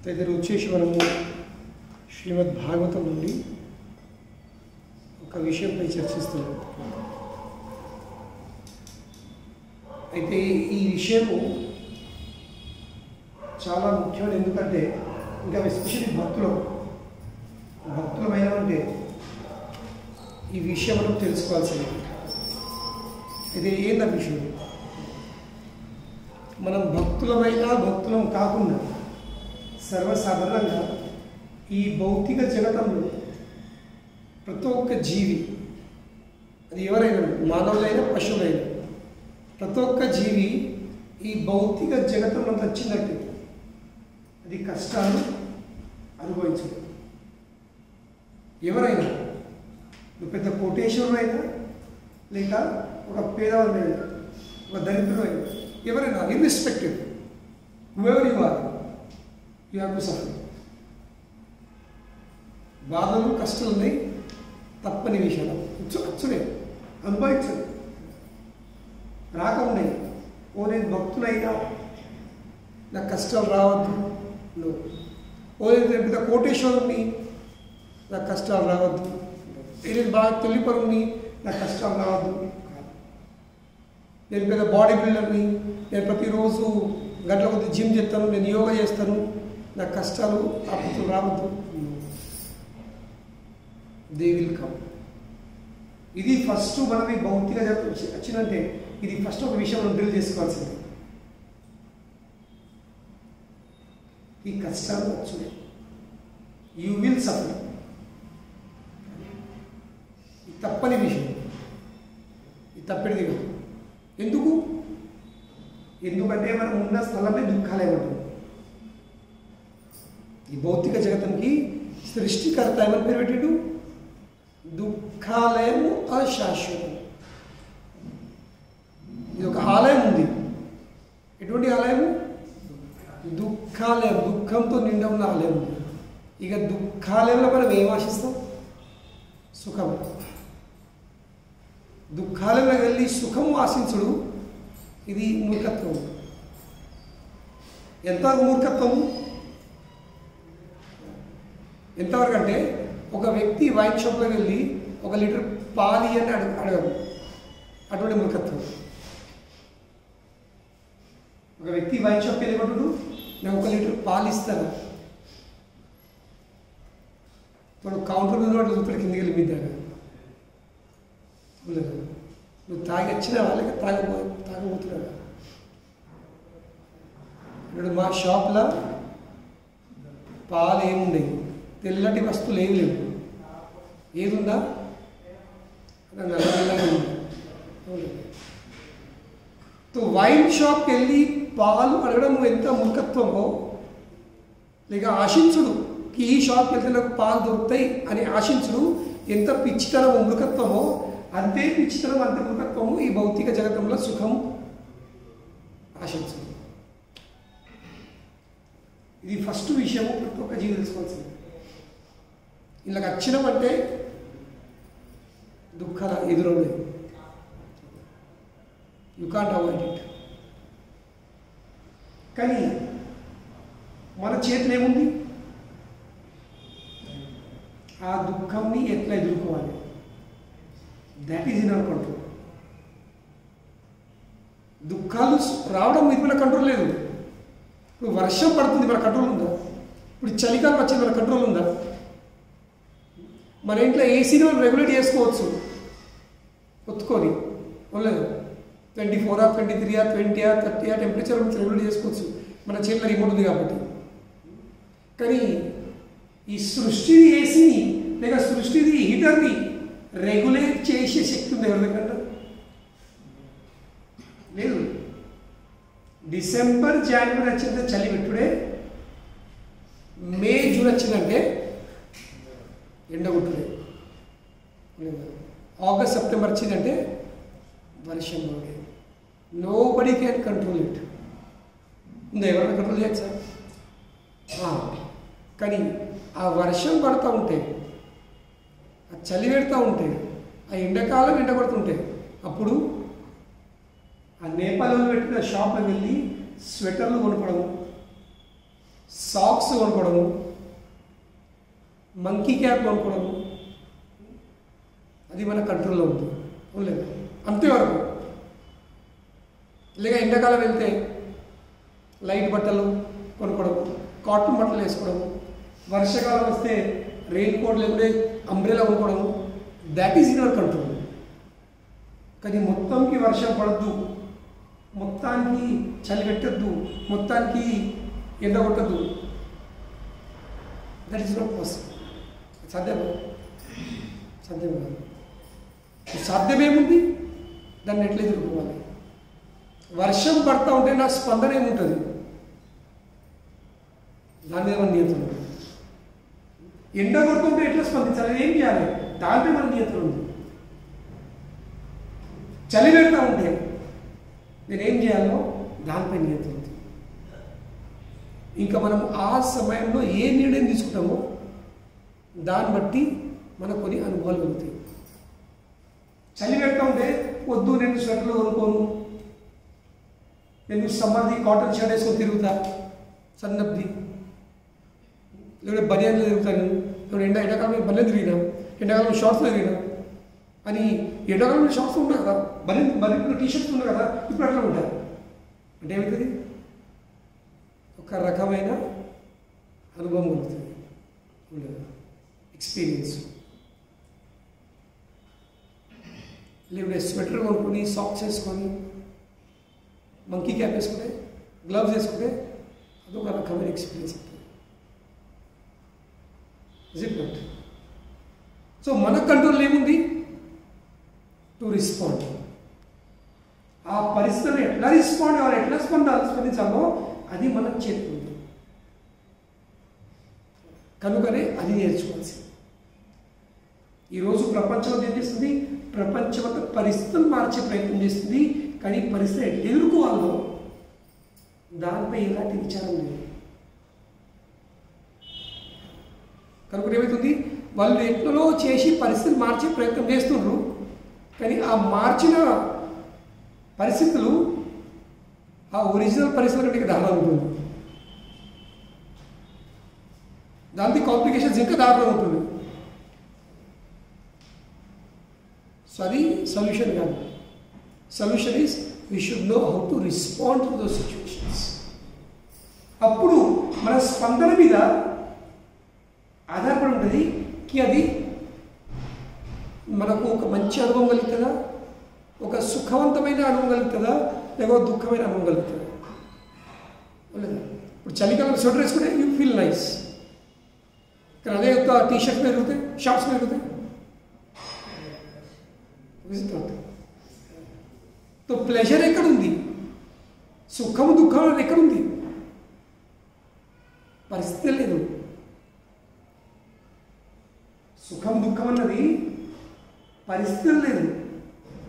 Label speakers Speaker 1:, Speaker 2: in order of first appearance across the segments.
Speaker 1: తదితర వచ్చేసి మనము శ్రీమద్ భాగవతం నుండి ఒక విషయంపై చర్చిస్తున్నాం. అయితే ఈ విషయము చాలా ముఖ్యమైన, ఎందుకంటే ఇంకా ఎస్పెషల్లీ భక్తులమైన అంటే ఈ విషయం మనం తెలుసుకోవాల్సింది. ఇది ఏంద విషయం? మనం భక్తులం కాకుండా సర్వసాధారణంగా ఈ భౌతిక జగతంలో ప్రతి ఒక్క జీవి, అది ఎవరైనా మానవులైనా పశువులైనా, ప్రతి ఒక్క జీవి ఈ భౌతిక జగతంలో వచ్చిందంటే అది కష్టాలు అనుభవించదు. ఎవరైనా, నువ్వు పెద్ద కోటేశ్వరుడైనా లేక ఒక పేదవాడైనా ఒక దరిద్రుడైనా, ఎవరైనా irrespective whoever you are, you have to suffer. బాధలు కష్టాలు ఉన్నాయి, తప్పని విషయాలు అచ్చుడే అనుభవించదు, రాక ఉన్నాయి. నేను భక్తులైనా నాకు కష్టాలు రావద్దు, నేను పెద్ద కోటేశ్వరుని నాకు కష్టాలు రావద్దు, నేను బాగా తొలిపరుని నాకు కష్టాలు రావద్దు, నేను పెద్ద బాడీ బిల్డర్ని, నేను ప్రతిరోజు గంటల కొద్ది జిమ్ చేస్తాను, నేను యోగా చేస్తాను, నాకు కష్టాలు ఆపత్తులు రావద్దు. They will come. ఇది ఫస్ట్ మనం ఈ భౌతిక జగత్తు వచ్చిందంటే ఇది ఫస్ట్ ఒక విషయం మనం డ్రిల్ చేసుకోవాల్సింది. ఈ కష్టాలు వచ్చాయి, యూ విల్ సఫర్. ఇది తప్పని విషయం, ఇది తప్పనిది కాదు. ఎందుకంటే మనం ఉన్న స్థలమే దుఃఖాలయం ఉంటుంది. ఈ భౌతిక జగత్తుకి సృష్టికర్త ఏమని పేరు పెట్టాడు? దుఃఖాలయము అశాశ్వతం. ఇది ఒక ఆలయం ఉంది. ఎటువంటి ఆలయము? దుఃఖాలయం, దుఃఖంతో నిండా ఉన్న ఆలయం ఉంది. ఇక దుఃఖాలయంలో మనం ఏం ఆశిస్తాం? సుఖం. దుఃఖాలలో వెళ్ళి సుఖం ఆశించుడు ఇది మూర్ఖత్వం. ఎంతవరకు మూర్ఖత్వం? ఎంతవరకు అంటే ఒక వ్యక్తి వైన్ షాప్లో వెళ్ళి 1 లీటర్ పాలు అని అడగదు, అటువంటి మూర్ఖత్వం. ఒక వ్యక్తి వైన్ షాప్కి వెళ్ళినప్పుడు నేను 1 లీటర్ పాలు ఇస్తాను, వాడు కౌంటర్ మీద వాడు చూపుడు కిందికి వెళ్ళి మీద నువ్వు తాగి వచ్చిన వాళ్ళకి తాగబోతున్నాడు. ఇప్పుడు మా షాప్లో పాలు ఏముండేవి, తెల్లటి వస్తువులు ఏమి లేవు. ఏదుందా? నల్లగా ఉంది. వైన్ షాప్కి వెళ్ళి పాలు అడగడం ఎంత మూర్ఖత్వమో, లేక ఆశించుడు ఈ షాప్కి వెళ్తే నాకు పాలు దొరుకుతాయి అని ఆశించుడు ఎంత పిచ్చితనమో మూర్ఖత్వమో, అంతే పిచ్చితనం అంతే మూర్ఖత్వము ఈ భౌతిక జగతంలో సుఖం ఆశించదు. ఇది ఫస్ట్ విషయము ప్రతి ఒక్క జీవి తెలుసుకోవాల్సింది. ఇలా వచ్చినామంటే దుఃఖాల ఎదురవులేదు, యు కాంట్ అవాయిడ్ ఇట్. కానీ మన చేతిలో ఏముంది? ఆ దుఃఖంని ఎట్లా ఎదుర్కోవాలి, that is in our control. దుఃఖాలు రావడం ఇది మన కంట్రోల్ లేదు. ఇప్పుడు వర్షం పడుతుంది, మన కంట్రోల్ ఉందా? ఇప్పుడు చలికాలం వచ్చింది, మన కంట్రోల్ ఉందా? మన ఇంట్లో ఏసీని మనం రెగ్యులేట్ చేసుకోవచ్చు ఒత్తుకొని, లేదు 24 23 20 30 టెంపరేచర్ రెగ్యులేట్ చేసుకోవచ్చు, మన చేతిలో రిమోట్ ఉంది కాబట్టి. కానీ ఈ సృష్టిది ఏసీని లేక సృష్టిది హీటర్ని రెగ్యులేట్ చేసే శక్తి ఉంది ఎవరి దగ్గర? లేదు. డిసెంబర్ జనవరి వచ్చిందంటే చలి పెట్టుడే, మే జూన్ వచ్చిందంటే ఎండ కొట్టుడే, ఆగస్ట్ సెప్టెంబర్ వచ్చిందంటే వర్షం పడే. Nobody can control it. ఉందా? ఎవరైనా కంట్రోల్ చేయొచ్చు సార్? కానీ ఆ వర్షం పడుతూ ఉంటే, ఆ చలి పెడతా ఉంటే, ఆ ఎండాకాలం ఎండ కొడుతుంటే, అప్పుడు ఆ నేపాల్లో పెట్టిన షాప్లో వెళ్ళి స్వెటర్లు కొనుక్కోవడం, సాక్స్ కొనుక్కోవడము, మంకీ క్యాప్ కొనుక్కోవడము, అది మన కంట్రోల్లో ఉంది. లేదు అంతేవరకు. లేక ఎండాకాలం వెళ్తే లైట్ బట్టలు కొనుక్కోవడం, కాటన్ బట్టలు వేసుకోవడము, వర్షాకాలం వస్తే రెయిన్ కోట్ లేకుంటే అంబ్రెలా కొనుక్కోవడము, that is in our control. కానీ మొత్తానికి వర్షం పడద్దు, మొత్తానికి చలి పెట్టద్దు, మొత్తానికి ఎండ కొట్టద్దు, దట్ ఈస్ నాట్ పాసిబుల్. సాధ్యం సాధ్యం కాదు. సాధ్యమేముంది, దాన్ని ఎట్లా ఎదుర్కోవాలి? వర్షం పడతా ఉంటే నా స్పందన ఏముంటుంది, దాని మీద మన నియంత్రణ ఉంది. ఎండ కొడుతుంటే ఎట్లా స్పందించాలి, ఏం చేయాలి, దానిపై మన నియంత్రణ ఉంది. చలి పెడతా ఉంటే నేనేం చేయాలో దానిపై నియంత్రణ ఉంది. ఇంకా మనం ఆ సమయంలో ఏ నిర్ణయం తీసుకుంటామో దాన్ని బట్టి మనకు కొన్ని అనుభవాలు కలుగుతాయి. చలి పెడతా ఉంటే వద్దు, నేను స్వెటర్లు కొనుక్కోను, నేను సమ్మర్ది కాటన్ షర్ట్ వేసుకొని తిరుగుతా, సన్నబ్ది లేకపోతే బనియాన్లో తిరుగుతాను, ఇప్పుడు ఎండాకాలంలో బనియన్ తిరిగినా, ఎండాకాలంలో షార్ట్స్లో తిరిగినా అని. ఎండాకాలంలో షార్ట్స్ ఉన్నాయి కదా, బనియన్లో టీషర్ట్స్ ఉన్నాయి కదా, ఇప్పుడు అట్లా ఉంటారు అంటే ఏమవుతుంది, ఒక రకమైన అనుభవం కలుగుతుంది, ఎక్స్పీరియన్స్. లేకపోతే స్వెటర్ కొనుక్కొని, సాక్స్ వేసుకొని, మంకీ క్యాప్ వేసుకుంటే, గ్లవ్స్ వేసుకుంటే అదొక రకమైన ఎక్స్పీరియన్స్ అవుతుంది. Is it not? సో మన కంట్రోల్ ఏముంది, టు రెస్పాండ్. ఆ పరిస్థితిని ఎట్లా రెస్పాండ్ అవ్వాలి, ఎట్లా స్పందించాలో అది మనం చేరుకుంది. కనుకనే అది నేర్చుకోవాల్సింది. ఈరోజు ప్రపంచం ఏం చేస్తుంది, ప్రపంచమంతా పరిస్థితులు మార్చే ప్రయత్నం చేస్తుంది, కానీ పరిస్థితి ఎట్లా ఎదుర్కోవాలో దానిపై ఎలాంటి విచారం లేదు. కనుక ఏమవుతుంది, వాళ్ళు ఎట్లలో చేసి పరిస్థితులు మార్చే ప్రయత్నం చేస్తున్నారు, కానీ ఆ మార్చిన పరిస్థితులు ఆ ఒరిజినల్ పరిస్థితుల కంటే దారుణంగా ఉంటుంది, దానికి కాంప్లికేషన్స్ ఇంకా దారుణంగా ఉంటుంది. సో అది సొల్యూషన్ కాదు. Solution is we should know how to respond to those situations. అప్పుడు మన స్పందన మీద ఆధారపడి ఉంటుంది కి అది మనకు ఒక మంచి అనుభవం కలుగుతుందా, ఒక సుఖవంతమైన అనుభవం కలుగుతుందా, లేకపోతే దుఃఖమైన అనుభవం కలుగుతుందా. ఇప్పుడు చలికాలం స్వెటర్ వేసుకుంటే యూ ఫీల్ నైస్, కానీ అదే యొక్క టీషర్ట్ మీద తిరుగుతాయి, షార్ట్స్ మీద తిరుగుతాయి. తో ప్లెజర్ ఎక్కడుంది, సుఖము దుఃఖం అనేది ఎక్కడుంది, పరిస్థితి లేదు. సుఖం దుఃఖం అన్నది పరిస్థితి లేదు,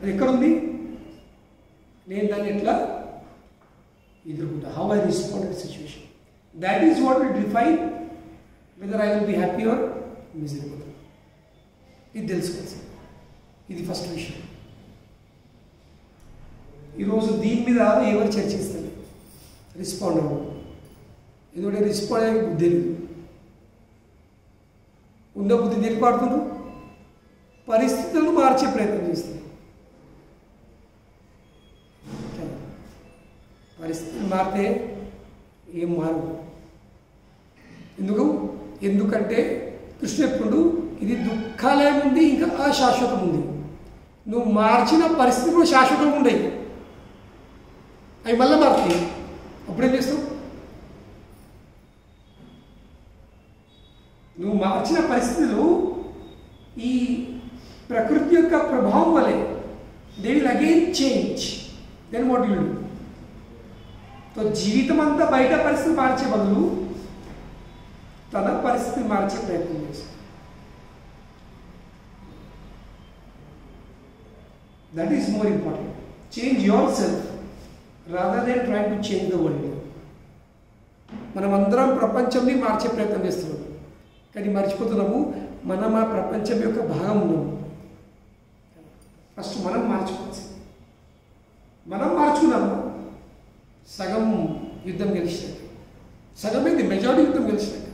Speaker 1: అది ఎక్కడుంది, నేను దాన్ని ఎట్లా ఎదుర్కొంటా, how I respond situation. That is what will define whether I will be happy or miserable. ఇది తెలుసుకోవాల్సింది. ఇది ఫస్ట్ విషయం. ఈరోజు దీని మీద ఎవరు చర్చిస్తారు, రెస్పాండ్ అవ్వడం. ఎందుకంటే రెస్పాండ్ అయ్యే బుద్ధి లేదు, ఉన్న బుద్ధి దేనికి వాడుతున్నారు, పరిస్థితులను మార్చే ప్రయత్నం చేస్తారు. పరిస్థితులు మారితే ఏం మారు. ఎందుకంటే కృష్ణ ఎప్పుడు ఇది దుఃఖాలయం ఉంది, ఇంకా అశాశ్వతం ఉంది. నువ్వు మార్చిన పరిస్థితులు శాశ్వతంగా ఉండేవి, అవి మళ్ళీ మారుతాయి. అప్పుడేం చేస్తావు, నువ్వు మార్చిన పరిస్థితులు ఈ ప్రకృతి యొక్క ప్రభావం వలె they will again change. Then what you do? So జీవితం అంతా బయట పరిస్థితి మార్చే బదులు తన పరిస్థితిని మార్చే ప్రయత్నం చేస్తాం. That is more important. Change your self rather than try to change the world. మనం అందరం ప్రపంచంని మార్చే ప్రయత్నం చేస్తున్నాం, కానీ మర్చిపోతున్నాము మనం ఆ ప్రపంచం యొక్క భాగం ఉన్నాము. ఫస్ట్ మనం మార్చుకోవచ్చు. మనం మార్చుకున్నాము, సగం యుద్ధం గెలిచినట్టు, సగమైంది, మెజారిటీ యుద్ధం గెలిచినట్టు.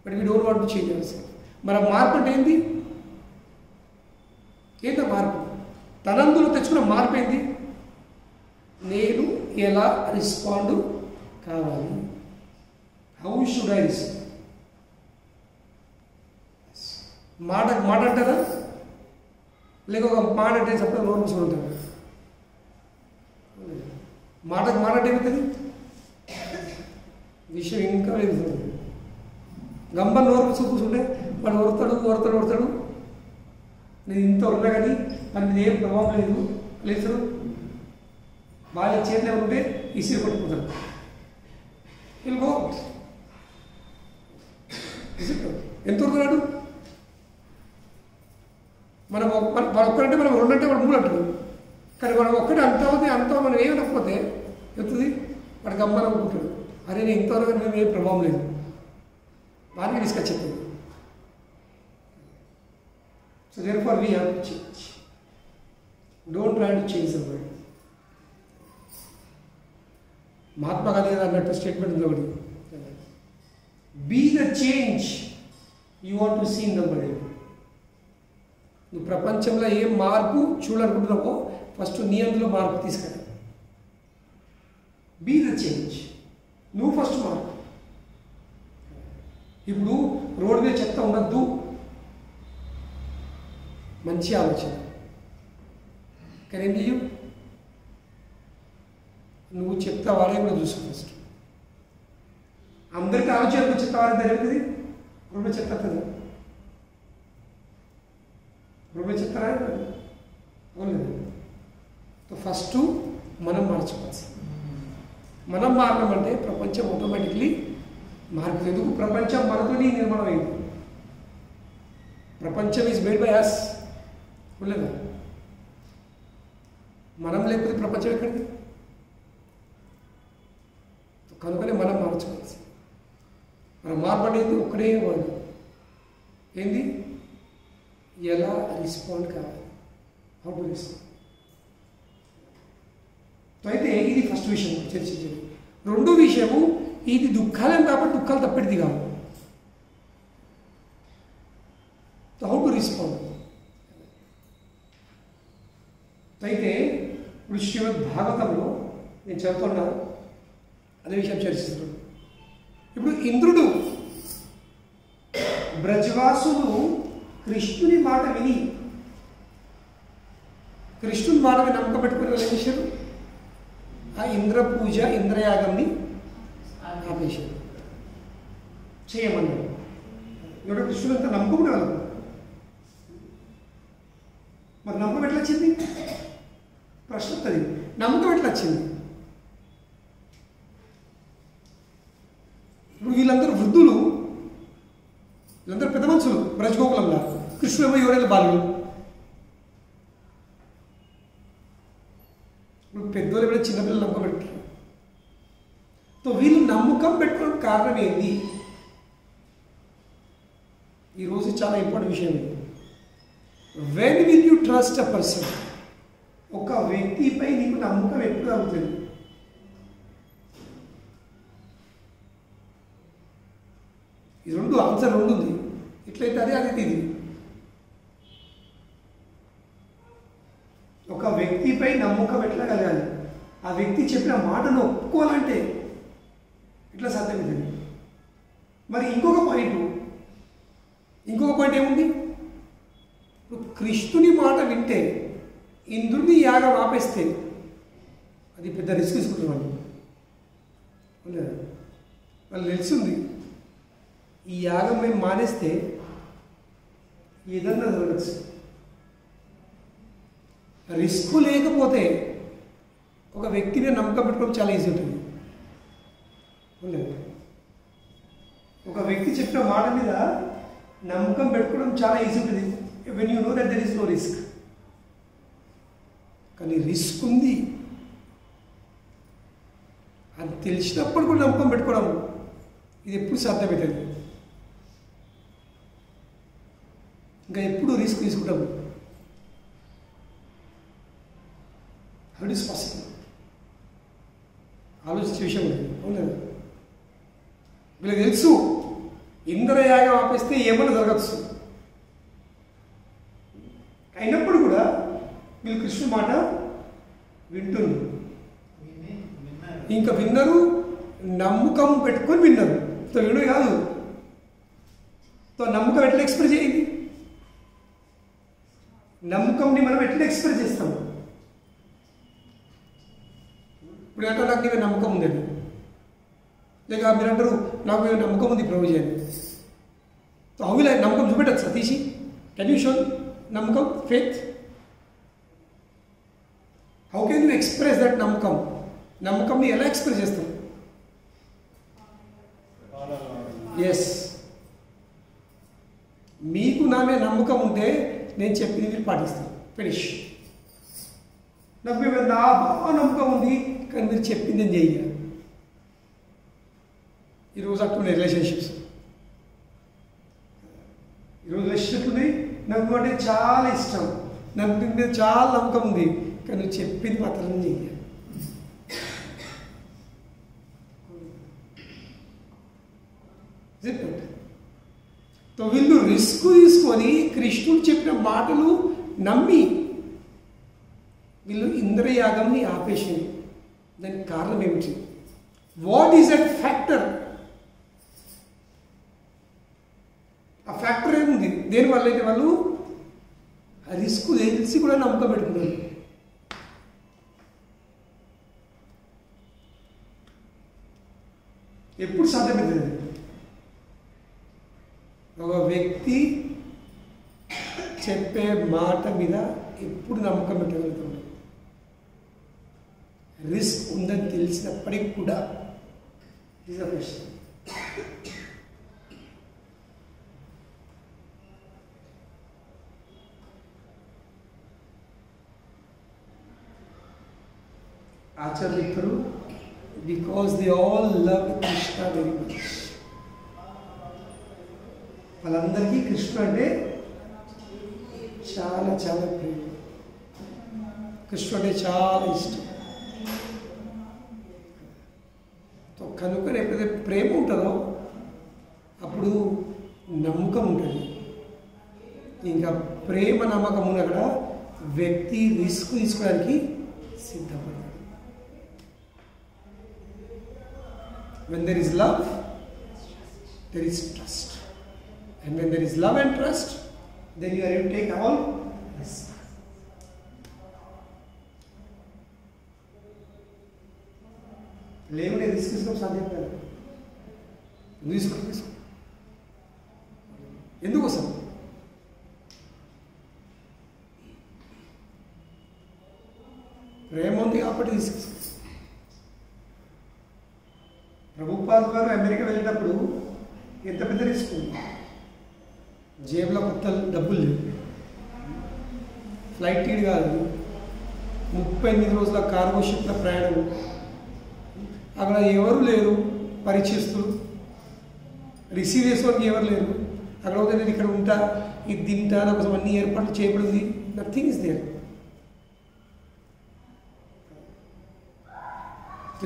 Speaker 1: But we don't want to change our self. మన మార్పు అంటే ఏంది? ఏంటో మార్పు? తనందులో తెచ్చుకున్న మార్పు ఏంది? నేను ఎలా రెస్పాండ్ కావాలి? How should I respond? మాట మాట అంటారా, లేక ఒక మాట అంటే చెప్పడం నోరు మూసుకొని ఉంటారు. మాటకు మాట అంటే ఏమవుతుంది? విషయం ఇంకా లేదు. గంబ నోరు మూసుకు కూర్చుంటే వాడు ఓడతాడు. నేను ఇంత ఉన్నా కానీ మన మీద ఏం ప్రభావం లేదు. వాళ్ళ చేతిలో ఉంటే ఇసిరి పట్టుకుంటారు. ఎంత వస్తున్నాడు? మనం వాడు ఒక్కడంటే మనం రెండంటే వాడు మూడు అంటాడు. కానీ మనం ఒక్కటే అంతా మనం ఏమనకపోతే ఎత్తుంది వాడు గమ్మని అనుకుంటాడు. అరే నేను ఇంతవరకు మేము ఏం ప్రభావం లేదు, వారికి తీసుకొచ్చేది. So therefore we have to change. Don't try to change the world. Mahatma Gandhi గారు అన్నట్టు స్టేట్మెంట్ ఉంది ఒకటి, be the change you want to see in the world. నువ్వు ప్రపంచంలో ఏం మార్పు చూడాలనుకుంటున్నావో ఫస్ట్ నీ అందులో మార్పు తీసుకురా. Be the change. నువ్వు ఫస్ట్ మార్పు. ఇప్పుడు రోడ్డు మీద చెత్త ఉండద్దు, మంచి ఆలోచన. కానీ ఏం చెయ్యు? నువ్వు చెప్తా వాడే కూడా చూసుకో ఫస్ట్. అందరికీ ఆలోచన చెప్తా వాడే జరుగుతుంది. రోడ్డు మీద చెత్త కదా, రోడ్డు మీద చెప్తారా అవును. ఫస్ట్ మనం మార్చుకోవాలి. మనం మారమంటే ప్రపంచం ఆటోమేటిక్లీ మారుతుంది. ఎందుకు? ప్రపంచం మనతోని నిర్మాణం అయింది. ప్రపంచం ఈజ్ మేడ్ బై అస్. ఉండలేదా? మనం లేకపోతే ప్రపంచం ఎక్కడిది? కనుకనే మనం మార్చుకోవాలి. మనం మార్పు అనేది ఒక్కడే వర్డ్. ఏంది? ఎలా రెస్పాండ్ కావాలి, హౌ టు రెస్పాండ్. అయితే ఇది ఫస్ట్ విషయం చర్చించేది. రెండో విషయము, ఇది దుఃఖాలని కాబట్టి దుఃఖాలు తప్పెడిది కాదు. How to respond. అయితే ఇప్పుడు శ్రీమద్ భాగవతంలో నేను చదువుతున్నా అదే విషయం చర్చిస్తున్నాను. ఇప్పుడు ఇంద్రుడు బ్రజవాసులు కృష్ణుని మాట విని, కృష్ణుని మాట విని నమ్మకం పెట్టుకుని ఏం చేశారు? ఆ ఇంద్ర పూజ, ఇంద్రయాగంని ఆపేశారు, చేయమన్నాడు. ఎవడో కృష్ణుడు అంతా నమ్మకం కాదు. మరి నమ్మకం ఎట్లా వచ్చింది? ప్రశ్న వస్తుంది. నమ్మకం ఎట్లా వచ్చింది? ఇప్పుడు వీళ్ళందరూ వృద్ధులు, వీళ్ళందరూ పెద్ద మనుషులు బ్రజగోకులంలా. కృష్ణుడు 7 ఏళ్ళ బాలుడు. ఇప్పుడు పెద్దోళ్ళు కూడా చిన్నపిల్లలు నమ్మకం పెట్టుకుంటారు. సో వీళ్ళు నమ్మకం పెట్టుకోవడం కారణం ఏంది? ఈరోజు చాలా ఇంపార్టెంట్ విషయం ఇది. When will you trust a person? ఒక వ్యక్తిపై నీకు నమ్మకం ఎప్పుడు అవుతుంది? ఈ రెండు ఆన్సర్ రెండు ఉంది. ఇట్లయితే అది, అది ఇది. ఒక వ్యక్తిపై నమ్మకం ఎట్లా కలగాలి? ఆ వ్యక్తి చెప్పిన మాటను ఒప్పుకోవాలంటే ఇట్లా సాధ్యమవుతుంది. మరి ఇంకొక పాయింట్ ఏముంది? ఇప్పుడు కృష్ణుని మాట వింటే, ఇంద్రుని యాగం ఆపేస్తే అది పెద్ద రిస్క్ తీసుకుంటున్నాను. వాళ్ళు తెలిసింది ఈ యాగం మేము మానేస్తే ఏదన్నా జరగచ్చు. రిస్క్ లేకపోతే ఒక వ్యక్తిని నమ్మకం పెట్టుకోవడం చాలా ఈజీ ఉంటుంది. ఒక వ్యక్తి చెప్పిన మాట మీద నమ్మకం పెట్టుకోవడం చాలా ఈజీ ఉంటుంది. When you know that there is no risk. కానీ రిస్క్ ఉంది అది తెలిసినప్పుడు కూడా నమ్మకం పెట్టుకోవడం ఇది ఎప్పుడు సాధ్యమవుతుంది? ఇంకా ఎప్పుడు రిస్క్ తీసుకుంటాము. How it is possible? ఆలోచించే విషయం లేదు. అవును కదా? వీళ్ళకి తెలుసు ఇంద్రయాగం ఆపేస్తే ఏమన్నా జరగచ్చు. అయినప్పుడు కూడా వీళ్ళు కృష్ణుడి మాట వింటున్నారు. ఇంకా విన్నరు, నమ్మకం పెట్టుకొని విన్నారు. సో వినడు కాదు, సో నమ్మకం ఎట్లా ఎక్స్ప్రెస్ చేయండి? నమ్మకంని మనం ఎట్లా ఎక్స్ప్రెస్ చేస్తాము? ఇప్పుడు అంటే నాకు నీ నమ్మకం ఉందండి, లేక మీరు అంటారు నాకు మీద నమ్మకం ఉంది ప్రభు చేయండి. సో హౌ విల్ ఐ నమ్మకం చూపెట్టచ్చు సతీషి? కెన్ యూ షో నమ్మకం, faith? How can you express that నమ్మకం? నమ్మకంని ఎలా ఎక్స్ప్రెస్ చేస్తాం? ఎస్, మీకు నా మీద నమ్మకం ఉంటే నేను చెప్పింది మీరు పాటిస్తాను. ఫినిష్. నాకు మీ మీద నా బాగా నమ్మకం ఉంది కానీ మీరు చెప్పింది నేను చెయ్యాలి. ఈరోజు అట్లున్నాయి రిలేషన్షిప్స్. ఈరోజు రిలేషన్షిప్ ఉన్నాయి, నాకు అంటే చాలా ఇష్టం, నాకు నీ మీద చాలా నమ్మకం ఉంది కానీ నువ్వు చెప్పింది మాత్రం నేను చెయ్యాలి. సో వీళ్ళు రిస్క్ తీసుకొని కృష్ణుడు చెప్పిన మాటలు నమ్మి వీళ్ళు ఇంద్రయాగంని ఆపేసింది. దానికి కారణం ఏమిటి? What is that factor? ఆ ఫ్యాక్టర్ ఏముంది? దేనివల్ల అయితే వాళ్ళు ఆ రిస్క్ తెలిసి కూడా నమ్మకం పెట్టుకున్నారు. ఎప్పుడు సాధ్యమవుతుంది? ఒక వ్యక్తి చెప్పే మాట మీద ఎప్పుడు నమ్మకం పెట్టగలుగుతాడు? రిస్క్ ఉందని తెలిసినప్పటికీ కూడా. ఆచార్య చెప్తారు, because they all love Krishna very much. వాళ్ళందరికీ కృష్ణ అంటే చాలా చాలా ప్రేమ, కృష్ణ అంటే చాలా ఇష్టం. కనుక ఎప్పుడైతే ప్రేమ ఉంటుందో అప్పుడు నమ్మకం ఉంటుంది. ఇంకా ప్రేమ నమ్మకం ఉన్న అక్కడ వ్యక్తి రిస్క్ తీసుకోవడానికి సిద్ధపడతాడు. When there is love, there is trust. And when there is love and trust, then you are able to take all risk. లేవుడే రిస్క్ తీసుకోవడం సాధ్యం కాదు. తీసుకో ఎందుకోసం? ప్రేమ ఉంది కాబట్టి రిస్క్. ప్రభుపాద గారు అమెరికా వెళ్ళేటప్పుడు ఎంత పెద్ద రిస్క్ ఉంది. జేబులో కొత్త డబ్బులు లేవు, ఫ్లైట్ టికెట్ కాదు, 38 రోజుల కార్గో షిప్ల ప్రయాణం. అక్కడ ఎవరు లేరు పరీక్షిస్తులు, రిసీవ్ చేసుకోవడానికి ఎవరు లేరు. అక్కడ పోతే నేను ఇక్కడ ఉంటా, ఇది తింటా, నాకోసం అన్ని ఏర్పాట్లు చేయబడింది. Nothing is there.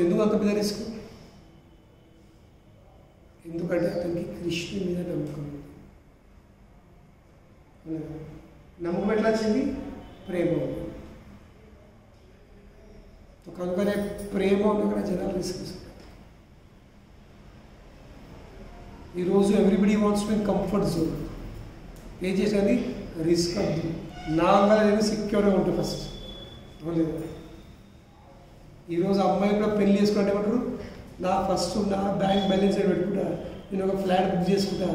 Speaker 1: ఎందుకు అంత పెద్ద రిస్క్? ఎందుకంటే అతనికి కృష్ణుడి మీద నమ్మకం ఉంది. నమ్మకం ఎట్లా వచ్చింది? ప్రేమ. కనుకనే ప్రేమ ఉన్న జనాలు రిస్క్ తీసుకుంటారు. ఈరోజు everybody wants to in comfort zone. ఏం చేసేది? రిస్క్ వద్దు, నా అనేది సెక్యూర్గా ఉంటుంది ఫస్ట్. లేదు, ఈరోజు అమ్మాయి కూడా పెళ్లి చేసుకుంటే ఏమంటారు? నా ఫస్ట్ నా బ్యాంక్ బ్యాలెన్స్ పెట్టుకుంటా, నేను ఒక ఫ్లాట్ బుక్ చేసుకుంటా,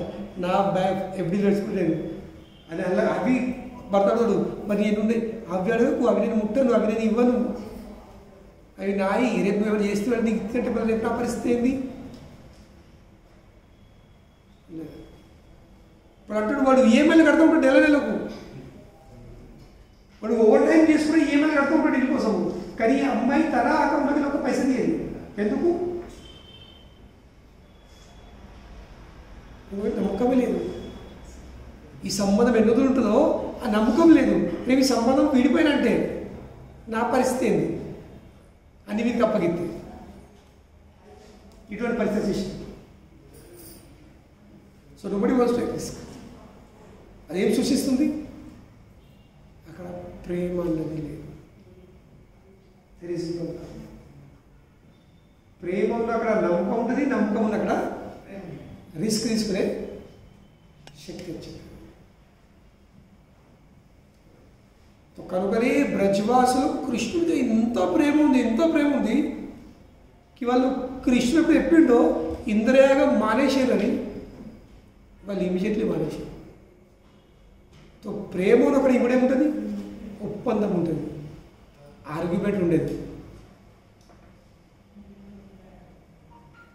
Speaker 1: నా బ్యాంక్ ఎఫ్డీ పెట్టుకుంటాను అని అలా. అవి భర్తాడు మరి నేను అవి అడగకు, అవి నేను ముట్టను, అవి నేను ఇవ్వను, అవి నాయి, రేపు ఏమైనా చేస్తున్నాడు నీకు ఇచ్చినట్టు మరి రేపు నా పరిస్థితి ఏంది? ఇప్పుడు అంటాడు వాడు ఈఎంఐలు కడుతూ ఉంటాడు నెల నెలకు, వాడు ఓవర్ టైం చేసుకుని ఈఎంఐలు కడుతూ ఉంటాడు ఇంటి కోసము. కానీ ఈ అమ్మాయి తన అకౌంట్లోకి ఒక పైసలు తీయదు. ఎందుకు? నమ్మకమే లేదు. ఈ సంబంధం ఎన్ని రోజులు ఉంటుందో ఆ నమ్మకం లేదు. రేపు ఈ సంబంధం విడిపోయినంటే నా పరిస్థితి ఏంది? అన్ని వీరికి అప్పగిస్తే ఇటువంటి పరిస్థితి. So nobody wants to take risk. అదేం సూచిస్తుంది? అక్కడ ప్రేమ అన్నది లేదు. ప్రేమ ఉన్న అక్కడ నమ్మకం ఉంటుంది, నమ్మకం ఉన్న అక్కడ రిస్క్ తీసుకునే శక్తి వచ్చింది. కనుకనే బ్రజవాసులు కృష్ణుడితో ఇంత ప్రేమ ఉంది వాళ్ళు కృష్ణుడు ఎప్పుడో ఇంద్రయాగం మానేశారని వాళ్ళు ఇమీడియట్లీ మానేశారు. సో ప్రేమ ఉన్నప్పుడు ఇప్పుడేముంటుంది? ఒప్పందం ఉంటుంది, ఆర్గ్యుమెంట్ ఉండేది.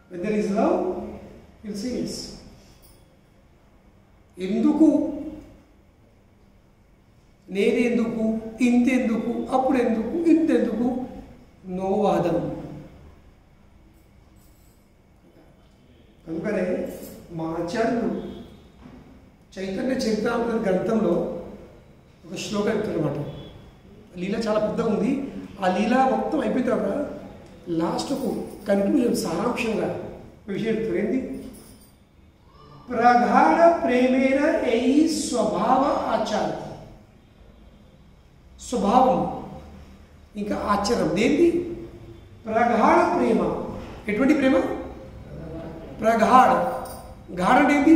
Speaker 1: When there is love, you'll say yes. ఎందుకు, నేనెందుకు, ఇంతెందుకు, అప్పుడెందుకు, ఇంతెందుకు, నో వాదం. కనుకనే మా ఆచార్యులు చైతన్య చరితామృత గ్రంథంలో ఒక శ్లోకం చెప్తారన్నమాట. లీల చాలా పెద్దగా ఉంది. ఆ లీల మొత్తం అయిపోయిన తర్వాత లాస్ట్కు కన్క్లూజన్ సారాంశంగా విషయం చెప్తారు. ఏంటి? ప్రగాఢ ప్రేమేణ ఏయి స్వభావ ఆచారం. స్వభావం ఇంకా ఆచరణ. దేంటి? ప్రగాఢ ప్రేమ. ఎటువంటి ప్రేమ? ప్రగాఢ. గాఢ అంటే ఏంటి?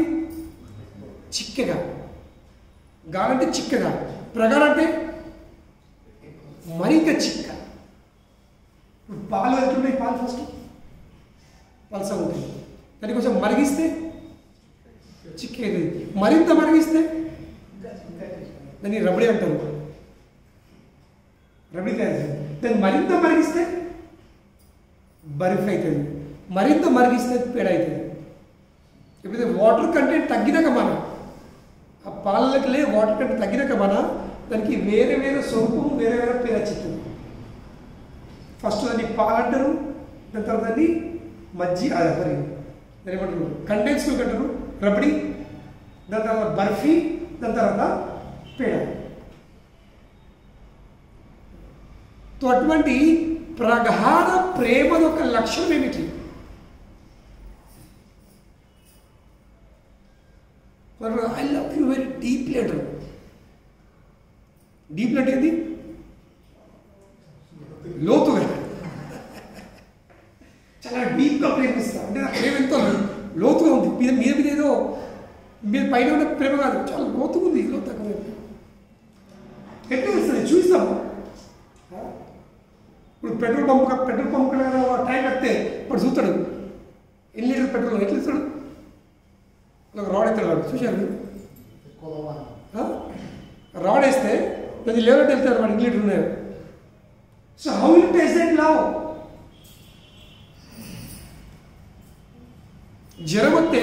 Speaker 1: చిక్కగా. గాఢ అంటే చిక్కగా. ప్రగాఢ అంటే మరింత చిక్క. పాలు వెళ్తున్నాయి, పాలు ఫస్ట్ పలస ఉంటుంది, దాన్ని కొంచెం మరిగిస్తే చిక్కేది, మరింత మరిగిస్తే దాన్ని రబడి అంటారు, రబడి తయారు. దాన్ని మరింత మరిగిస్తే బర్ఫ్ అవుతుంది, మరింత మరిగిస్తే పేడ అవుతుంది. ఎప్పుడైతే వాటర్ కంటెంట్ తగ్గినాక మన ఆ పాలకి వాటర్ కంటెంట్ తగ్గినాక మన దానికి వేరే వేరే స్వరూపం, వేరే వేరే పేరు వచ్చింది. ఫస్ట్ దాన్ని పాలు అంటారు, దాని తర్వాత దాన్ని మజ్జిగ సారీ దాన్ని ఏమంటారు కండెన్స్ మిల్క్ అంటారు, రబడి, దాని తర్వాత బర్ఫీ, దాని తర్వాత పేడ. సో అటువంటి ప్రగాఢ ప్రేమ యొక్క లక్షణం ఏమిటి? I love you very deeply అంటారు. డీప్లీ అంటే ఏంది? లోతుగా, చాలా డీప్గా ప్రేమిస్తా అంటే నా ప్రేమ ఎంతో లోతుగా ఉంది. మీద మీద మీద ఏదో మీద పైన ఉన్న ప్రేమ కాదు, చాలా లోతుగా ఉంది. లోతుగా ఎట్లా వస్తుంది చూస్తాము. ఇప్పుడు పెట్రోల్ పంప్ ట్యాంక్ కడితే ఇప్పుడు చూస్తాడు ఎన్ని లీటర్ పెట్రోల్ ఎట్లా ఇస్తాడు, ఒక రాడ్ ఎత్తాడు. వాడు చూశారు, రాడ్ వేస్తే అది లేవనట్టు వెళ్తాడు వాడు ఎన్ని లీటర్ ఉన్నాయి. So how will you test that love? జ్వరం వస్తే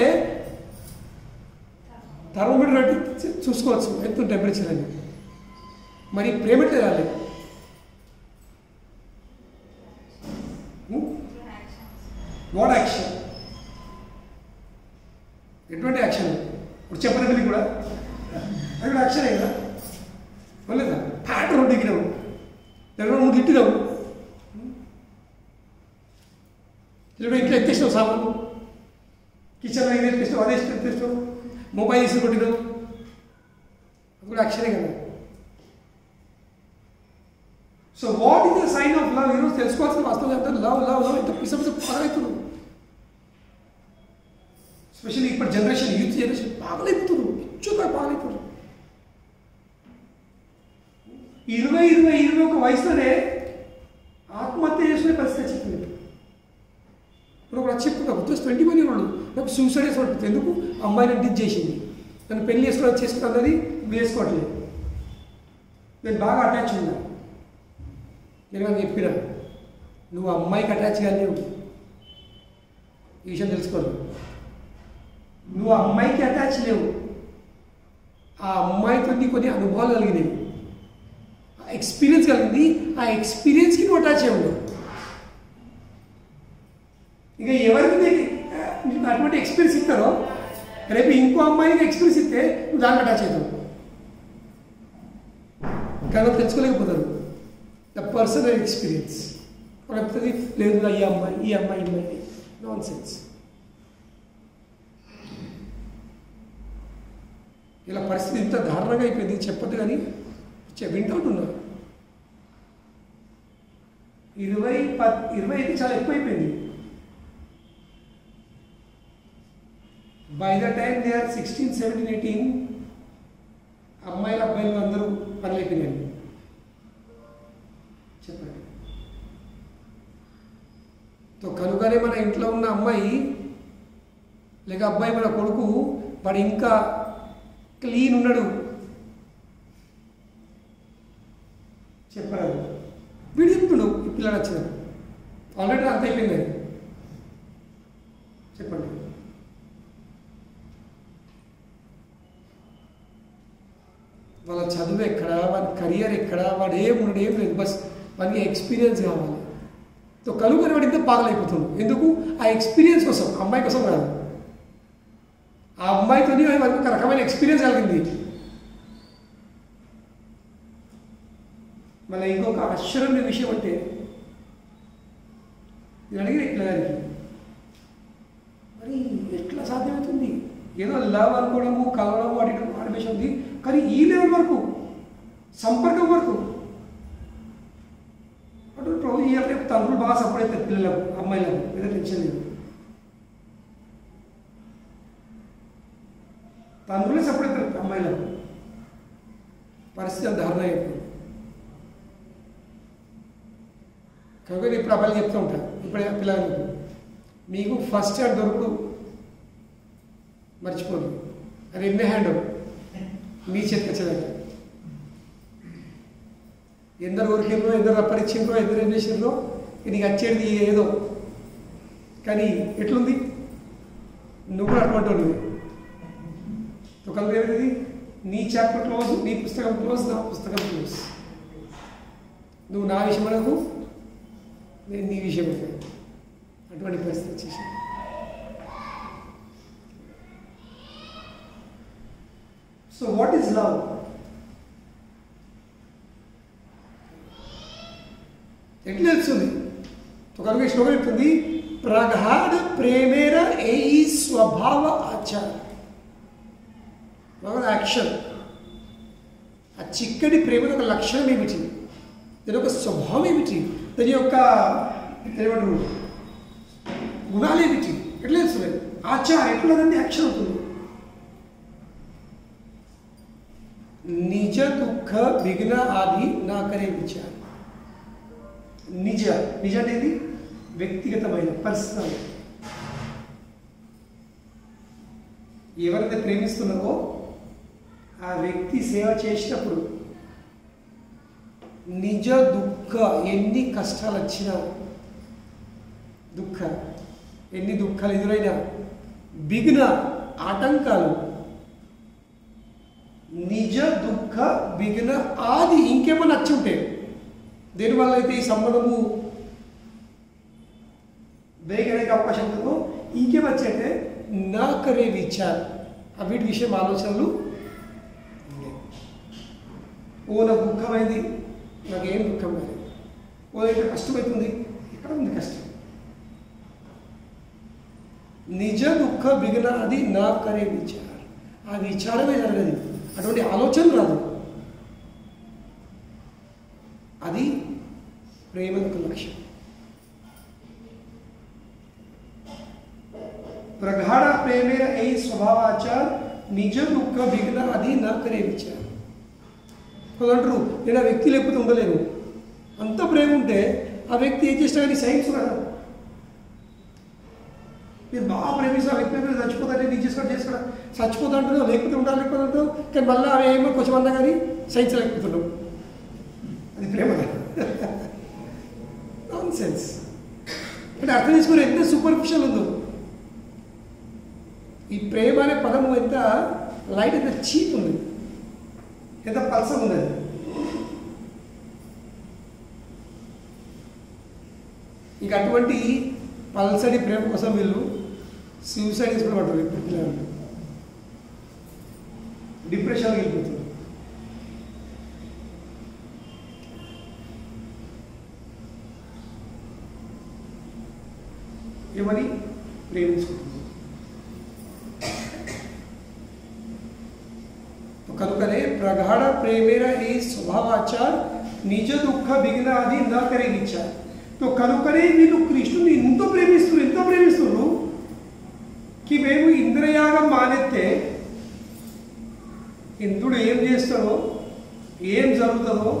Speaker 1: థర్మోమీటర్ పెట్టి చూసుకోవచ్చు ఎంత టెంపరేచర్ అని. మరి ప్రేమ ఎట్లా రాలి? What action? ఎటువంటి యాక్షన్? ఇప్పుడు చెప్పని పిల్లి కూడా అది కూడా యాక్షన్ కదా, లేదా ప్యాట్ రోడ్డు ఎక్కినావు, ఎవరో నువ్వు తిట్టినావు, ఇప్పుడు ఇంట్లో ఎత్తేసినావు, సామాను కిచెన్లో ఇది ఎత్తేసినావు, అదే ఎత్తేసినావు, మొబైల్ వేసి కొట్టినావు, అది కూడా యాక్షనే కదా. So what is the sign of love? ఈరోజు తెలుసుకోవాల్సిన వాస్తవం అంటారు లవ్ లవ్ లవ్ ఇంత పిసపిస పాగలవుతున్నావు. స్పెషల్లీ ఇప్పుడు జనరేషన్, యూత్ జనరేషన్ పాగలవుతున్నారు, పిచ్చుగా పాగలవుతున్నారు. 20-21 వయసులోనే ఆత్మహత్య చేసుకునే పరిస్థితి వచ్చింది. ఇప్పుడు ఒకటి చెప్తున్నా, జస్ట్ 21 years నాకు సూసైడ్ చేసుకోవట్లేదు. ఎందుకు? అమ్మాయిని డిచ్ చేసింది, నన్ను పెళ్లి చేసుకున్నది వేసుకోవట్లేదు, నేను బాగా అటాచ్ ఉన్నా. నేను కానీ చెప్పినా నువ్వు అమ్మాయికి అటాచ్ కాలేవు, ఈ విషయం తెలుసుకోరు. నువ్వు అమ్మాయికి అటాచ్ లేవు, ఆ అమ్మాయితో కొన్ని అనుభవాలు కలిగినాయి, ఎక్స్పీరియన్స్ కలిగింది, ఆ ఎక్స్పీరియన్స్కి నువ్వు అటాచ్ అయ్యి ఉండవు. ఇక ఎవరికి నీకు అటువంటి ఎక్స్పీరియన్స్ ఇస్తారో రేపు ఇంకో అమ్మాయికి ఎక్స్పీరియన్స్ ఇస్తే నువ్వు దానికి అటాచ్ అవుతావు. కానీ తెలుసుకోలేకపోతారు ద పర్సనల్ ఎక్స్పీరియన్స్. చెప్తుంది లేదు ఈ అమ్మాయి ఈ అమ్మాయి నాన్ సెన్స్. ఇలా పరిస్థితి ఇంత దారుణంగా అయిపోయింది, చెప్పొద్దు కానీ వింటుంటున్నారు. 20 అయితే చాలా ఎక్కువైపోయింది. By the time they are 16, 17, 18 అమ్మాయిలు అబ్బాయిలు అందరూ పనులు అయిపోయినాయండి. చెప్పండి. తో కనుకనే మన ఇంట్లో ఉన్న అమ్మాయి లేక అబ్బాయి మన కొడుకు వాడు ఇంకా క్లీన్ ఉన్నాడు చెప్పరాదు. వీడు చెప్తున్నాడు ఈ పిల్లలు వచ్చిన ఆల్రెడీ అంత అయిపోయింది. చెప్పండి. వాళ్ళ చదువు ఎక్కడ, వాడి కెరియర్ ఎక్కడ, వాడు ఏమున్నాడు ఏం లేదు, బస్ వాడికి ఎక్స్పీరియన్స్ కావాలి. తో కనుకొని వాడు ఇంకా పాగలైపోతుంది. ఎందుకు? ఆ ఎక్స్పీరియన్స్ కోసం, అమ్మాయి కోసం కాదు. ఆ అమ్మాయితో వారికి ఒక రకమైన ఎక్స్పీరియన్స్ కలిగింది. మళ్ళీ ఇంకొక ఆశ్చర్యమైన విషయం అంటే నేను అడిగిన ఇట్లా దానికి మరి ఎట్లా సాధ్యమవుతుంది? ఏదో లవ్ అనుకోవడము, కలవడము, అడిగడం ఆడమేషన్ ఉంది, కానీ ఈ లెవెల్ వరకు సంపర్కం వరకు అటు ప్రభు ఈ రేపు తండ్రులు బాగా సపోర్ట్ అవుతారు పిల్లలకు, అమ్మాయిలకు, ఏదో టెన్షన్ లేదు. తండ్రులే సపోర్ట్ అవుతారు అమ్మాయిలకు. పరిస్థితి దారుణం అయిపోయింది. కాబట్టి ఇప్పుడు అబ్బాయిలు చెప్తూ ఉంటారు, ఇప్పుడు పిల్లలకు మీకు ఫస్ట్ హ్యాండ్ దొరుకుడు మర్చిపోదు, అది ఎన్ని హ్యాండ్ మీ చేతికి వచ్చేదాకా. ఎందరు ఊరికిందో, ఎందరు రప్పరిచ్చిండ్రో, ఎందరు ఏం చేసిండ్రో, నీకు వచ్చేది ఏదో. కానీ ఎట్లుంది? నువ్వు కూడా అటువంటి ఉంది. ఒకళ్ళు ఏమిటి? నీ చాప్టర్ క్లోజ్, నీ పుస్తకం క్లోజ్, నా పుస్తకం క్లోజ్. నువ్వు నా విషయం అనకు, నేను నీ విషయం అనకు. అటువంటి పరిస్థితి వచ్చేసింది. So what is love? ఎట్లా తెలుస్తుంది? ఒక శ్లోకం చెప్తుంది, ప్రగాఢ ప్రేమేర ఏయి స్వభావ ఆచార. యాక్షన్. ఆ చిక్కటి ప్రేమలో ఒక లక్షణం ఏమిటి, దాని యొక్క స్వభావం ఏమిటి, దాని యొక్క ఏమంటారు గుణాలు ఏమిటి, ఎట్లా తెలుస్తుంది? ఆచారం ఎట్లదండి యాక్షన్ అవుతుంది. నిజ దుఃఖ విఘ్న ఆది నా కరే విచార. నిజ అనేది వ్యక్తిగతమైన పర్సనల్. ఎవరైతే ప్రేమిస్తున్నారో ఆ వ్యక్తి సేవ చేసినప్పుడు నిజ దుఃఖ, ఎన్ని కష్టాలు వచ్చినా, ఎన్ని దుఃఖాలు ఎదురైనా, విఘ్న ఆటంకాలు, నిజ దుఃఖ విఘ్న ఆది ఇంకేమన్నా వచ్చి ఉంటాయి. దేనివల్ల అయితే ఈ సంబంధము వేగడానికి అవకాశం ఉంటుందో ఇంకేమొచ్చాయంటే నా కరే విచార్, వీటి విషయం ఆలోచనలు. ఓ నాకు దుఃఖమైంది, నాకేం దుఃఖం లేదు. ఓ ఇక్కడ కష్టమవుతుంది, ఇక్కడ ఉంది కష్టం. నిజ దుఃఖ విఘ్న అది నా కరే విచార్. ఆ విచారమే జరగదు, అటువంటి ఆలోచన రాదు. అది ప్రేమకు లక్ష్యం. ప్రగాఢ ప్రేమేర ఏ స్వభావాచార నిజ దుఃఖ విఘ్న అది నా కరే విచార. కొందరు నేను ఆ వ్యక్తి లేకపోతే ఉండలేను. అంత ప్రేమ ఉంటే ఆ వ్యక్తి ఏం చేసినా కానీ సైన్స్ కదా. మీరు బాగా ప్రేమిస్తే ఆ వ్యక్తి చచ్చిపోతాంటే నీకు చేసుకోవడం చచ్చిపోతా అంటున్నావు, లేకపోతే ఉండాలి లేకపోతే అంటావు. కానీ మళ్ళీ అవి ఏమో కొంచెం అన్నా కానీ సైన్స్ లేకపోతున్నావు. అది ప్రేమ నాన్ సెన్స్. అంటే అర్థం చేసుకుని ఎంత సూపర్ఫిషియల్ ఉందో. ఈ ప్రేమ అనే పదము ఎంత లైట్, ఎంత చీప్ ఉంది, ఎంత పల్సగా ఉంది. ఇక అటువంటి పల్సడి ప్రేమ కోసం వీళ్ళు సూసైడ్ చేసుకోవడం, ఇప్పుడు డిప్రెషన్కి వెళ్ళిపోతుంది. ఏమని ప్రేమించుకుంటుంది. प्रगाढ़ प्रेमेरा ఈ స్వభావాచార్ నిజ దుఃఖ బిగినాది నా కరిగిచ్చారు. तो కనుకనే వీళ్ళు కృష్ణుని ఎంతో ప్రేమిస్తున్నారు కి మేము ఇంద్రయాగం మానేస్తే ఇంద్రుడు ఏం చేస్తాడో, ఏం జరుగుతుందో,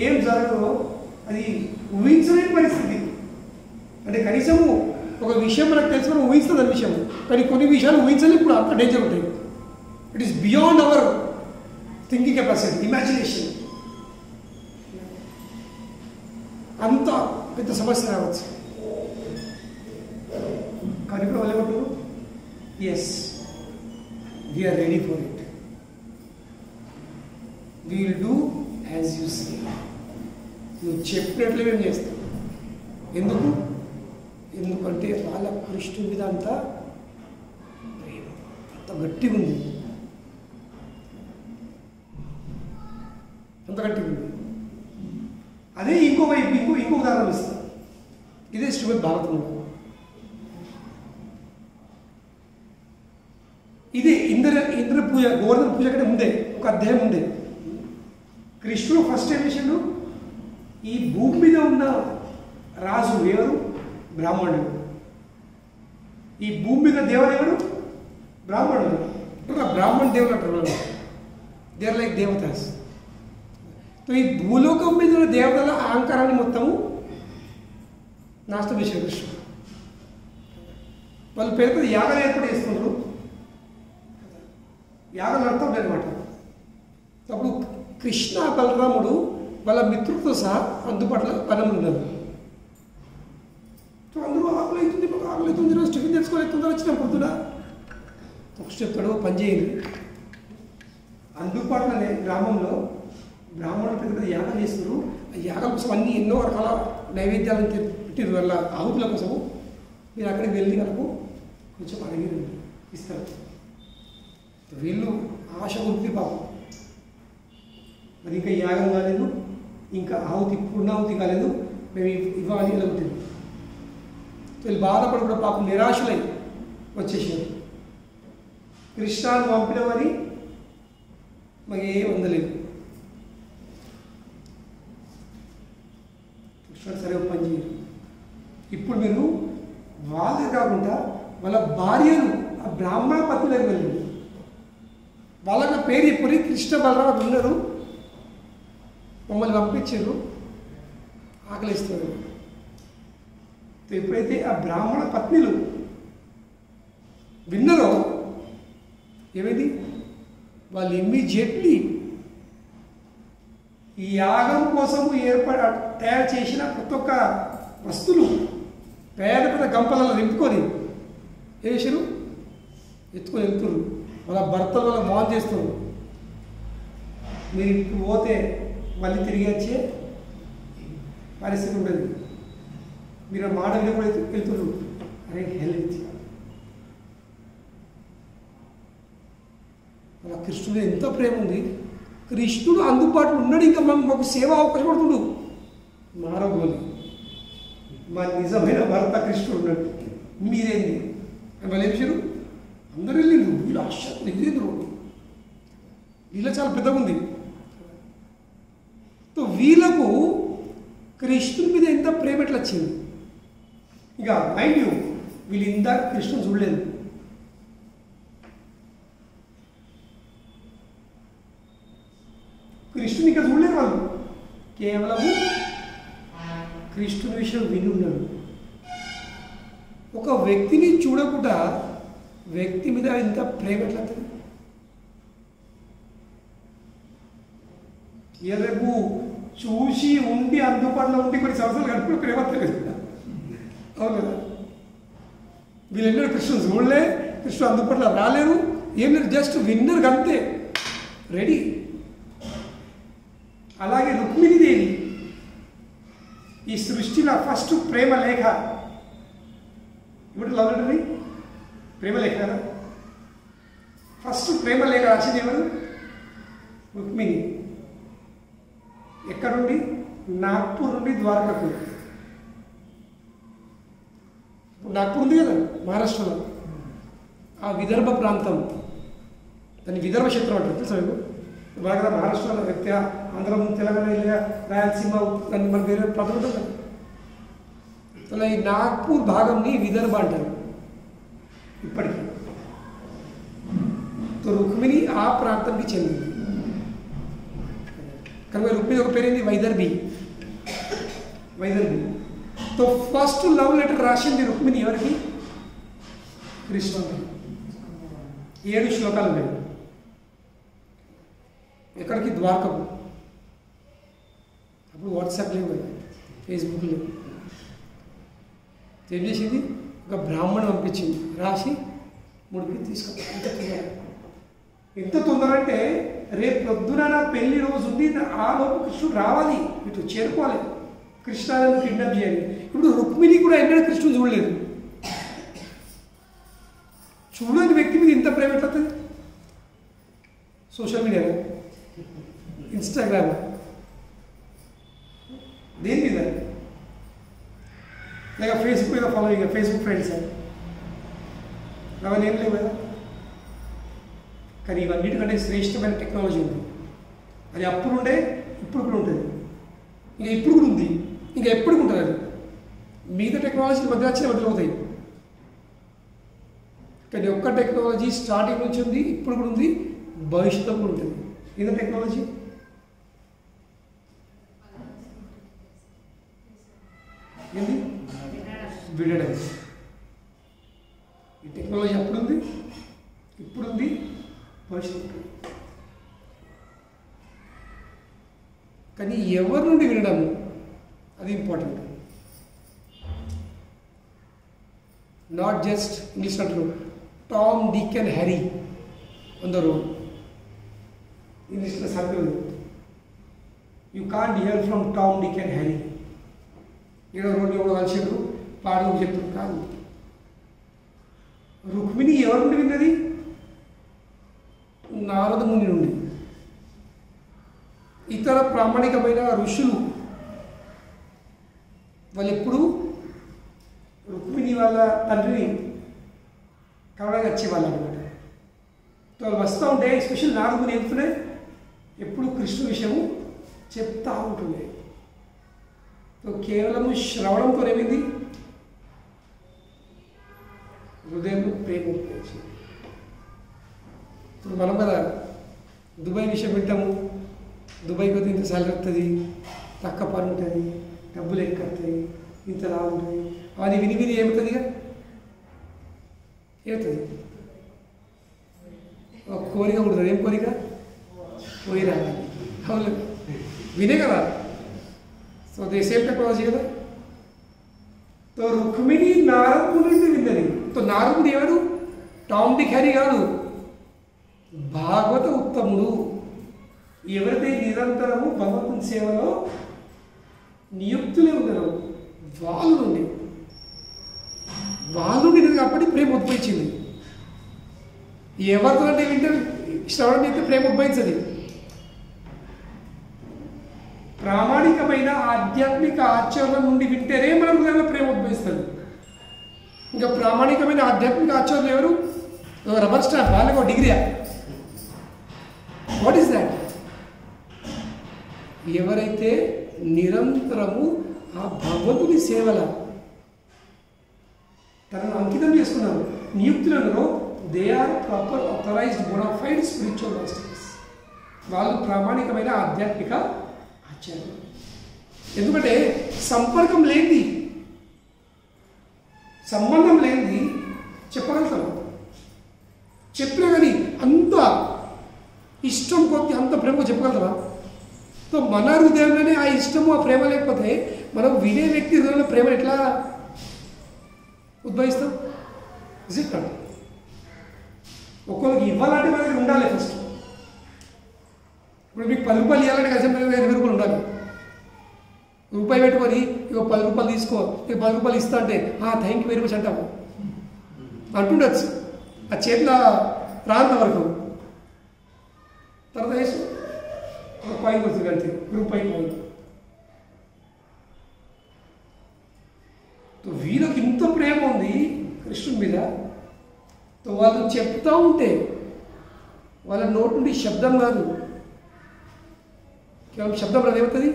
Speaker 1: ఏం జరగదో అది ఊహించలేని పరిస్థితి. అంటే కనీసము ఒక విషయం మనకు తెలిసి మనం ఊహిస్తుంది అనే విషయం, కానీ కొన్ని విషయాలు ఊహించలేని ఇప్పుడు అంత డేంజర్ ఉంటాయి. It is beyond our thinking capacity, imagination. అంత పెద్ద సమస్య రావచ్చు. కానీ ఇప్పుడు వాళ్ళు ఏమంటారు, yes we are ready for it, we will do as you say. నువ్వు చెప్పినట్లే మేము చేస్తాం. ఎందుకంటే వాళ్ళ కృష్ణుడి మీద అంత ప్రేమ, అంత గట్టిగా ఉంది, అంత గట్టిగా ఉంది. అదే ఇంకో ఉదాహరణ ఇస్తాను. ఇదే శ్రీమద్ భారతంలో ఇదే ఇంద్ర పూజ, గోవర్ధన పూజ కంటే ముందే ఒక అధ్యాయం ఉండే. కృష్ణుడు ఫస్ట్ ఏం చేసిండు, ఈ భూమి మీద ఉన్న రాజు ఎవరు, బ్రాహ్మణుడు. ఈ భూమి మీద దేవుడు ఎవరు, బ్రాహ్మణుడు. బ్రాహ్మణ దేవుడు అంటారు, దే ఆర్ లైక్ దేవతాస్. ఈ భూలోకం మీద ఉన్న దేవతల అహంకారాన్ని మొత్తము నాశనం చేశారు కృష్ణుడు. వాళ్ళు పేరు యాగాలు ఏర్పాటు చేసుకున్నారు. యాగాలు నడుతూ ఉంటాయి అనమాట. అప్పుడు కృష్ణ బలరాముడు వాళ్ళ మిత్రులతో సహా అందుబాటులో పనం ఉన్నారు. సో అందరూ ఆకలి అవుతుంది రోజు టిఫిన్ తెచ్చుకోలేకుండా వచ్చిన పొద్దున ఒక చెప్తాడు, పని చేయండి. అందుబాటులోనే గ్రామంలో బ్రాహ్మణులు పెద్ద పెద్ద యాగాలు చేస్తున్నారు. ఆ యాగాల కోసం అన్ని ఎన్నో రకాల నైవేద్యాలను పెట్టారు. వాళ్ళ ఆహుతుల కోసము మీరు అక్కడికి వెళ్ళి వాళ్ళకు కొంచెం అడిగి ఇస్తారు. వీళ్ళు ఆశ ఉంది పాపం, మరి ఇంకా యాగం కాలేదు, ఇంకా ఆహుతి పూర్ణాహుతి కాలేదు, మేము ఇవ్వాలి ఇలా ఉంటుంది. వీళ్ళు బాధపడకుండా పాపం నిరాశలై వచ్చేసారు. కృష్ణాన్ని పంపినవని మాకు ఏం అందలేదు. కృష్ణుడు సరే పని చేయరు. ఇప్పుడు మీరు వాళ్ళే కాకుండా వాళ్ళ భార్యలు ఆ బ్రాహ్మణ పత్నులకు వెళ్ళండి. వాళ్ళకి పేరు చెప్పి కృష్ణ బలరామ ఉన్నారు, మమ్మల్ని పంపించారు, ఆకలిస్తున్నారు. ఎప్పుడైతే ఆ బ్రాహ్మణ పత్నిలు విన్నారో ఏమైంది, వాళ్ళు ఇమ్మీడియట్లీ ఈ యాగం కోసము తయారు చేసిన ప్రతి ఒక్క వస్తువులు పేద పెద్ద గంపలలో నింపుకొని వేసారు, ఎత్తుకొని వెళ్తున్నారు. వాళ్ళ భర్తలు వాళ్ళ మోహన్ చేస్తున్నారు. మీరు ఇప్పుడు పోతే మళ్ళీ తిరిగి వచ్చే పరిస్థితి ఉండదు. మీరు మాట వినప్పుడు వెళ్తున్నారు. అరే హెల్త్ అలా కృష్ణుడు ఎంత ప్రేమ ఉంది. కృష్ణుడు అందుబాటులో ఉన్నాడు, ఇంకా మాకు సేవ అవకాశం పడుతుండు. మారబోని మా నిజమైన భర్త కృష్ణుడు ఉన్నాడు, మీరేంది అని వాళ్ళు ఏం చేశారు, అందరూ వెళ్ళిండ్రు. వీళ్ళు ఆశ్చర్యం ఎదిరిండ్రు, వీళ్ళ చాలా పెద్దగా ఉంది. సో వీళ్ళకు కృష్ణుడి మీద ఎంత ప్రేమ ఎట్లా వచ్చింది. ఇక మైండ్ యూ, వీళ్ళు ఇందాక కృష్ణుడు చూడలేదు. కృష్ణుని ఇంకా చూడలేరు వాళ్ళు, కేవలము కృష్ణుని విషయం విని ఉన్నాడు. ఒక వ్యక్తిని చూడకుండా వ్యక్తి మీద ఎంత ప్రేమ ఎట్లా అవుతుంది. రేపు చూసి ఉండి అందుబాటులో ఉండి కొన్ని సంవత్సరాలు గడుపుకుని ప్రేమ తెలియదు. అవును కదా, వీళ్ళెన్నో కృష్ణుని చూడలే, కృష్ణుడు అందుబాటులో రాలేరు, ఏం లేదు, జస్ట్ విన్నర్ అంతే, రెడీ. అలాగే రుక్మిణీదేవి ఈ సృష్టిలో ఫస్ట్ ప్రేమ లేఖ, ఇప్పుడు లవ్ లెటర్ని ప్రేమ లేఖ కదా, ఫస్ట్ ప్రేమ లేఖ రాసింది ఎవరు, రుక్మిణి. ఎక్కడుండి, నాగ్పూర్ నుండి ద్వారకాకు. నాగ్పూర్ ఉంది కదా మహారాష్ట్రలో, ఆ విదర్భ ప్రాంతం, దాన్ని విదర్భ క్షేత్రం అంటారు తెలుసా మీకు. మన కదా మహారాష్ట్రలో వ్యక్తి ఆంధ్ర తెలంగాణ ఇలా రాయలసీమ దాన్ని మన వేరే పదం ఉంటుంది కదా. అలా ఈ నాగ్పూర్ భాగంని విదర్భ అంటారు ఇప్పటికీ. తో రుక్మిణి ఆ ప్రాంతానికి చెందింది కనుక రుక్మిణి ఒక పేరు ఏంది వైదర్భి. తో ఫస్ట్ లవ్ లెటర్ రాసింది రుక్మిణి ఎవరికి? కృష్ణుడికి. 7 శ్లోకాలు ఉన్నాయి. ఎక్కడికి? ద్వారకకు. అప్పుడు వాట్సాప్ లేవు కదా, ఫేస్బుక్ లేవు. ఏం చేసింది? ఒక బ్రాహ్మణ్ పంపించింది, రాసి ముడిపి తీసుకొచ్చి. ఎంత తొందర అంటే రేపు పొద్దున నా పెళ్లి రోజు ఉంది, ఆ లోపు కృష్ణుడు రావాలి, ఇటు చేరుకోవాలి, కృష్ణాలను కిడ్నాప్ చేయాలి. ఇప్పుడు రుక్మిణి కూడా ఎన్నడూ కృష్ణుడు చూడలేదు. చూడని వ్యక్తి మీద ఇంత ప్రేమ ఎట్లవుతుంది? సోషల్ మీడియాలో, ఇన్స్టాగ్రామ్, దేని మీద? లేక ఫేస్బుక్ మీద ఫాలోయింగ్, ఫేస్బుక్ ఫ్రెండ్స్ అవన్నీ ఏం లేవు కదా. కానీ ఇవన్నిటికంటే శ్రేష్టమైన టెక్నాలజీ ఉంది. అది అప్పుడు ఉండే, ఇప్పుడు కూడా ఉంటుంది, ఇంకా ఇప్పుడు కూడా ఉంది, ఇంకా ఎప్పుడు ఉంటుంది. అది మిగతా టెక్నాలజీ మధ్య వచ్చిన వదిలిపోతాయి. కానీ ఒక్క టెక్నాలజీ స్టార్టింగ్ నుంచి ఉంది, ఇప్పుడు కూడా ఉంది, భవిష్యత్తులో కూడా ఉంటుంది. ఏదో టెక్నాలజీ ఏంది? వినడం. ఈ టెక్నాలజీ అప్పుడు ఉంది, ఇప్పుడు ఉంది, భవిష్యత్తు. కానీ ఎవరి నుండి వినడము అది ఇంపార్టెంట్. నాట్ జస్ట్ ఇంగ్లీష్ అంటారు Tom, Dick and Harry on the road. ఇంగ్లీష్లో circle. You can't hear from Tom, Dick and Harry. ఏదో రోడ్డు ఎవరో కలిసారు, పాడు చెప్తారు కాదు. రుక్మిణి ఎవరి నుండి విన్నది? నారద ముని నుండి. ఇతర ప్రామాణికమైన ఋషులు వాళ్ళు ఎప్పుడు రుక్మిణి వాళ్ళ తండ్రిని కవడగా వచ్చేవాళ్ళు అనమాట. వాళ్ళు వస్తూ ఉంటే స్పెషల్ నారదుని చెప్తూనే ఎప్పుడు కృష్ణ విషయము చెప్తా ఉంటుండే. కేవలము శ్రవణంతో ఏమైంది? హృదయంలో ప్రేమ వచ్చింది. ఇప్పుడు మనం కదా దుబాయ్ విషయం వింటాము, దుబాయ్కి పోతే ఇంత సాలరీ వస్తుంది, తక్కువ పని ఉంటుంది, డబ్బులు ఎక్కువ వస్తాయి, ఇంత లాభం ఉంటుంది. అది విని విని ఏమవుతుంది? ఇక ఏమవుతుంది? ఒక కోరిక ఉంటుంది. ఏం కోరిక? పోయి రావాలి. అవును, వినే కదా. సో దే సేమ్ టెక్నాలజీ కదా. తో రుక్మిణి నారదుడి నుండి విన్నది. తో నారదుడు ఎవరు? టామ్, డిక్, హ్యారీ కాదు, భాగవత ఉత్తముడు. ఎవరైతే నిరంతరము భగవంతుని సేవలో నియుక్తులే ఉన్నారో వాళ్ళ నుండి కాబట్టి ప్రేమ ఉద్భవించింది. ఎవరితో అంటే వింటే శ్రవణం చేస్తే ప్రేమ ఉద్భవించదు. ప్రామాణికమైన ఆధ్యాత్మిక ఆచరణ నుండి వింటేనే మన హృదయంలో ప్రేమ ఉద్భవిస్తుంది. ఇంకా ప్రామాణికమైన ఆధ్యాత్మిక ఆచరణ ఎవరు? రబ్బర్ స్టాంప్, వాళ్ళకి ఒక డిగ్రీయా? What is that? ఎవరైతే నిరంతరము ఆ భగవంతుని సేవల తనను అంకితం చేసుకున్నారు, నియుక్తులను, they are proper authorised bona fide spiritual masters. వాళ్ళు ప్రామాణికమైన ఆధ్యాత్మిక ఆచార్యులు. ఎందుకంటే సంపర్కం లేనిది, సంబంధం లేనిది చెప్పగలుగుతారు. చెప్పినా కానీ అంత ఇష్టం కొద్ది అంత ప్రేమ చెప్పగలుగుతారా? సో మన హృదయంలోనే ఆ ఇష్టము ఆ ప్రేమ లేకపోతే మనం వినే వ్యక్తి హృదయంలో ప్రేమ ఎట్లా ఉద్భవిస్తాం? Is it not? ఒక్కొక్కరికి ఇవ్వాలంటే మన దగ్గర ఉండాలి ఫస్ట్. ఇప్పుడు మీకు 10 రూపాయలు ఇవ్వాలంటే కనీసం 20 రూపాయలు ఉండాలి. రూపాయి పెట్టుకొని ఇక 10 రూపాయలు తీసుకో, ఇక 10 రూపాయలు ఇస్తా అంటే థ్యాంక్ యూ వెరీ మచ్ అంటాము అంటుండొచ్చు. ఆ చేతిలో రాంత వరకు తర్వాత వేసు ఒక కాయిన్ వస్తుంది అంతే, రూపాయి కాయిన్. వీళ్ళకి ఇంత ప్రేమ ఉంది కృష్ణుడి మీద. వాళ్ళు చెప్తా ఉంటే వాళ్ళ నోటి నుండి శబ్దం కాదు, కేవలం శబ్దం రాదు, ఏమవుతుంది?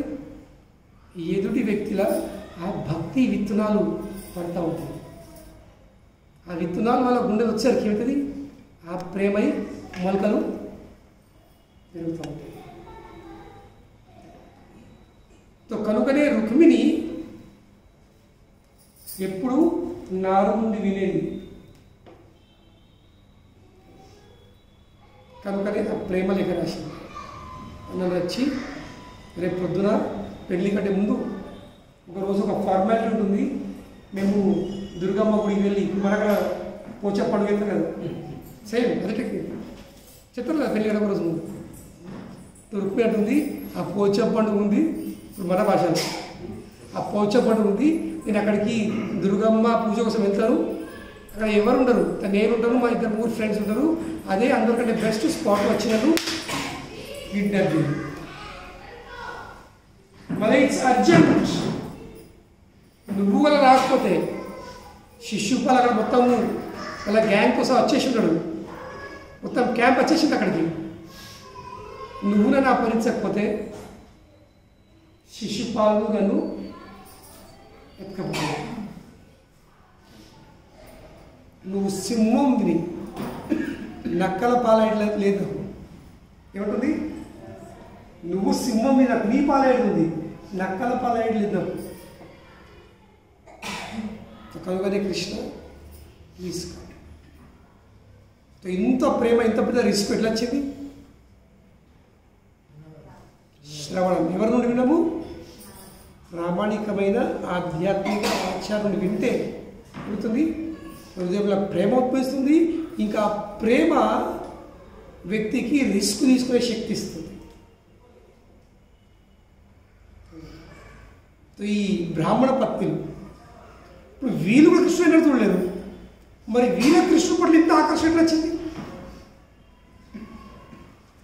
Speaker 1: ఎదుటి వ్యక్తిలా ఆ భక్తి విత్తనాలు పడతా ఉంటాయి. ఆ విత్తనాలు వాళ్ళ గుండెలు వచ్చేసరికి ఏమవుతుంది? ఆ ప్రేమై మొలకలు పెరుగుతూ ఉంటాయి. కనుకనే రుక్మిణి ఎప్పుడు నారు నుండి వినేది. కనుకనే ఆ ప్రేమ లేఖ రాసింది. నన్ను వచ్చి రేపు పొద్దున పెళ్లి కంటే ముందు ఒకరోజు ఒక ఫార్మాలిటీ ఉంటుంది. మేము దుర్గమ్మ గుడికి వెళ్ళి మన అక్కడ పోచా పండుగ వెళ్తాం కదా, సేమ్ అదే టెక్నిక్ చెప్తారు కదా. పెళ్లి కంటే ఒక రోజు ముందు రుక్మిణి అంటుంది, ఆ పోచా పండుగ ఉంది. ఇప్పుడు మన భాషలో ఆ పోచా పండుగ ఉంది, నేను అక్కడికి దుర్గమ్మ పూజ కోసం వెళ్తాను. అక్కడ ఎవరు ఉండరు, నేను ఉంటాను, మా 2-3 ఫ్రెండ్స్ ఉంటారు. అదే అందరికంటే బెస్ట్ స్పాట్ వచ్చినట్టు కిడ్నాప్ చేయండి. మళ్ళీ ఇట్స్ అర్జెంట్. నువ్వు వల్ల రాకపోతే శిశుపాల్ అక్కడ మొత్తము వాళ్ళ గ్యాంగ్ కోసం వచ్చేసి ఉంటాడు, మొత్తం క్యాంప్ వచ్చేసింది అక్కడికి. నువ్వు నన్ను అపహరించకపోతే శిశుపాలు నన్ను ఎత్తుకపోతాడు. నువ్వు సింహం విని నక్కల పాలయ్యట్లేదు లేదు. ఏమంటుంది? నువ్వు సింహం మీద నీ పాలయ్యేది, నక్కల పాలయ్యట్లేదు. కనుకనే కృష్ణ రిస్క్. ఇంత ప్రేమ, ఇంత పెద్ద రిస్క్ ఎట్లా వచ్చింది? శ్రవణం. ఎవరి నుండి వినము? ప్రామాణికమైన ఆధ్యాత్మిక ఆచారం నుండి వింటే అవుతుంది. హృదయంలో ప్రేమ ఉద్భవిస్తుంది. ఇంకా ప్రేమ వ్యక్తికి రిస్క్ తీసుకునే శక్తి ఇస్తుంది. ఈ బ్రాహ్మణ పత్నులు ఇప్పుడు వీళ్ళు కూడా కృష్ణుడు ఎన్నడూ చూడలేరు. మరి వీళ్ళ కృష్ణుడు పట్ల ఇంత ఆకర్షణ వచ్చింది,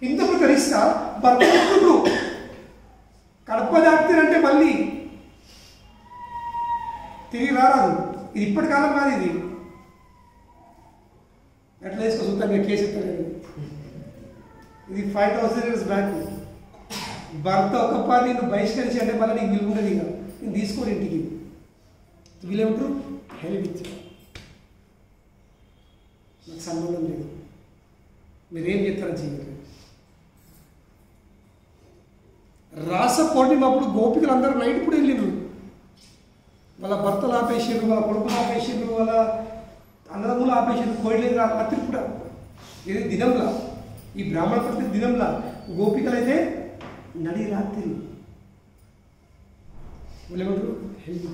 Speaker 1: ఇంత ప్రకరిస్తా భర్తలు కడప దాటితే మళ్ళీ తిరిగి రారాదు. ఇది ఇప్పటి కాలం కాదు, ఇది ఎట్లా వేసుకో చూద్దాం. కేసు ఎత్తలేదు, ఇది 5000 years బ్యాక్. భర్త ఒక పాలు నిన్ను బహిష్కరించి అంటే మళ్ళీ నీకు విలువ ఉండదు. ఇక నేను తీసుకోడు ఇంటికి. వీళ్ళేమంటారు? హెల్ప్, నాకు సంబంధం లేదు, మీరేం చెప్తారని చేయలేదు. రాస పౌర్ణిమ అప్పుడు గోపికలు అందరూ నైట్ కూడా వెళ్ళిండ్రు. వాళ్ళ భర్తలు ఆపేసారు, వాళ్ళ కొడుకులు ఆపేసారు, వాళ్ళ అన్నదమ్ములు ఆపేసారు. కోయలేదు రాత్రి కూడా. ఇది దినంలా, ఈ బ్రాహ్మణ పత్రిక దినంలా. గోపికలు అయితే నడి రాత్రి. వాళ్ళు ఏమంటారు? హెల్ప్.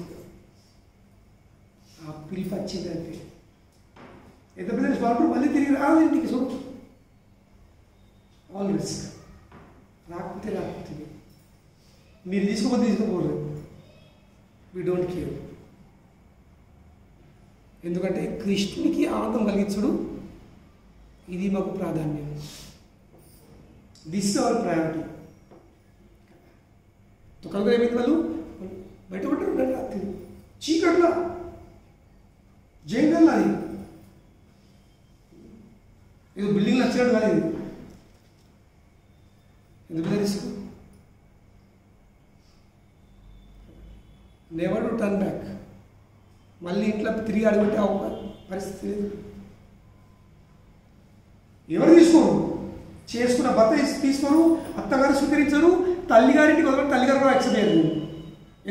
Speaker 1: ఆ పిలిపి వచ్చిందంటే ఎంత పెద్ద వాళ్ళు మళ్ళీ తిరిగి రాదు ఇంటికి. So all risk. రాకపోతే మీరు తీసుకోకూడదు. We don't care. ఎందుకంటే కృష్ణునికి ఆనందం కలిగించడు, ఇది మాకు ప్రాధాన్యం. This is our priority. కనుక ఏమైంది? వాళ్ళు బయట పడ్డారు రాత్రి చీకట్లా, జైల్లో. అది ఏదో బిల్డింగ్ నచ్చినట్టు కాదు. ఇది ఎందుకు తెలుసు? Never to turn back. మళ్ళీ ఇంట్లో తిరిగి అడుగుంటే పరిస్థితి లేదు. ఎవరు తీసుకోరు, చేసుకున్న భర్త తీసుకోరు, అత్తగారు స్వీకరించరు, తల్లిగారింటికి వదలంటే తల్లిగారు కూడా యాక్సెప్ట్ చేయరు.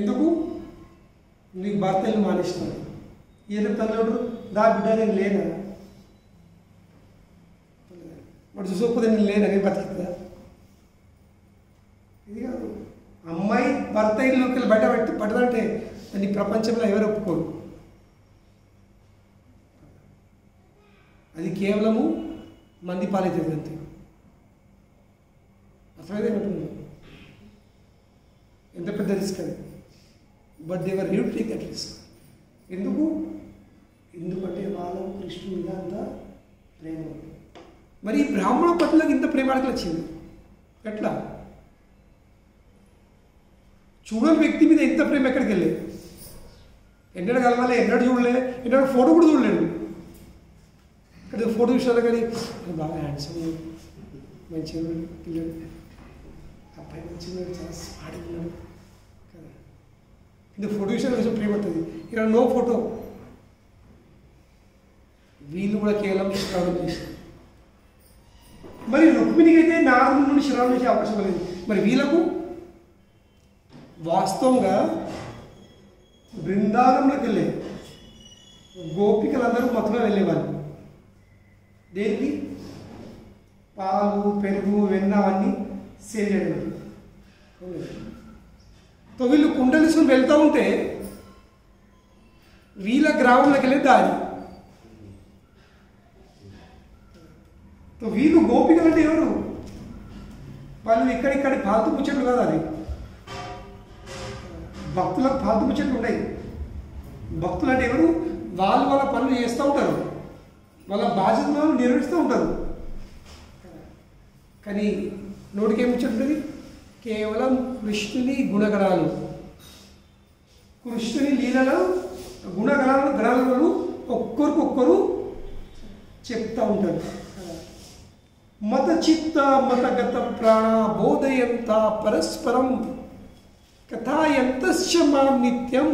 Speaker 1: ఎందుకు? నీకు భర్త ఇల్లు మానేస్తున్నారు. ఏదో తల్లి దా బిడ్డ నేను లేనా, వాడు చూసుకోకపోతే నేను లేనా, నేను బతుకుతుందా? ఇది కాదు. అమ్మాయి భర్త ఇల్లుకి వెళ్ళి బయట పడదంటే దాన్ని ప్రపంచంలో ఎవరు ఒప్పుకోరు. అది కేవలము మంది పాలైతుంది అంతే. అర్థమైంది? ఎంత పెద్ద రిస్క్ అది. But they are ready to take that risk. ఎందుకంటే వాళ్ళ కృష్ణుడి మీద అంత ప్రేమ. మరి ఈ బ్రాహ్మణ పట్లకు ఇంత ప్రేమ అడగలు వచ్చింది ఎట్లా? చూడని వ్యక్తి మీద ఇంత ప్రేమ ఎక్కడికి వెళ్ళలేదు. ఎన్నడూ కలవాలి, ఎన్నడూ చూడలే, ఎన్నడూ ఫోటో కూడా చూడలేడు. ఇక్కడ ఫోటో చూసాను కానీ బాగా హ్యాండ్సమ్, మంచిగా పిల్లడు. అబ్బాయి మంచిగా చాలా స్మార్ట్గా ఉన్నాడు కదా. ఇది ఫోటో విషయంలో కొంచెం ప్రేమ అవుతుంది. ఇక్కడ నో ఫోటో. వీళ్ళు కూడా కేవలం శ్రవణం చేశారు. మరి రుక్మిణికి అయితే నారదుడి నుండి శ్రవణం చేసే అవకాశం లేదు. మరి వీళ్ళకు వాస్తవంగా బృందావనంలోకి వెళ్ళే గోపికలందరూ మథుర వెళ్ళేవాళ్ళు. దేనికి? పాలు, పెరుగు, వెన్న అవన్నీ సేల్ చేయడం. సో వీళ్ళు కుండలిసుకుని వెళ్తూ ఉంటే వీళ్ళ గ్రామంలోకి వెళ్ళే దారి. సో వీళ్ళు గోపికలు అంటే ఎవరు? వాళ్ళు ఇక్కడిక్కడి ఫాల్తు ముచ్చట్లు కాదు. అది భక్తులకు ఫాల్తు ముచ్చట్లు ఉన్నాయి. భక్తులు అంటే ఎవరు? వాళ్ళు వాళ్ళ పనులు చేస్తూ ఉంటారు, వాళ్ళ బాధ్యతలను నిర్వహిస్తూ ఉంటారు. కానీ నోటికి ఏమి ముచ్చట్టుంది? కేవలం కృష్ణుని గుణగణాలు, కృష్ణుని లీలలో గణాలను ఒక్కరికొక్కరు చెప్తూ ఉంటారు. మత చిత్త మతగత ప్రాణ బోధయంత పరస్పరం కథాయంతశ్చ మాం నిత్యం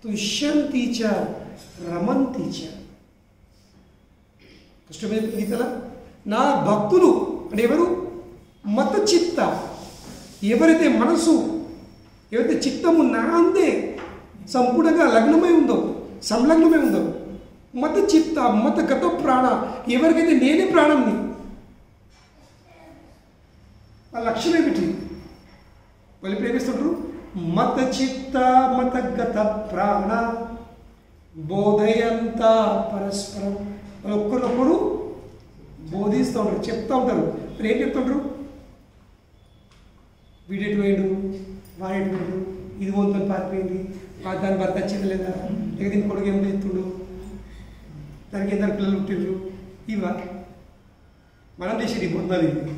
Speaker 1: తుష్యంతి చ రమంతి చ. కృష్ణుడి గీతల నా భక్తులు అంటే ఎవరు? మత చిత్త, ఎవరైతే మనసు, ఎవరైతే చిత్తము నా అందే సంపూర్ణంగా లగ్నమై ఉందో, సంలగ్నమై ఉందో, మత చిత్త మత గత ప్రాణ, ఎవరికైతే నేనే ప్రాణంని, ఆ లక్ష్యం ఏమిటి? వాళ్ళు ప్రేమిస్తుంటారు. మత చిత్త మత గత ప్రాణ బోధయంత పరస్పరం. వాళ్ళు ఒక్కరినొక్కరు బోధిస్తూ ఉంటారు, చెప్తూ ఉంటారు. మరి ఏం చెప్తుంటారు? వీడెటు వేడు, వాడెటు వేడు, ఇది వంతుని పారిపోయింది, దాని భర్త వచ్చింది లేదా, లేక దీని కొడుకు ఏం చెప్తుండు, దానికి ఎందరు పిల్లలు పుట్టిండ్రు, ఇవా మనం చేసేది పొందాలి. ఇది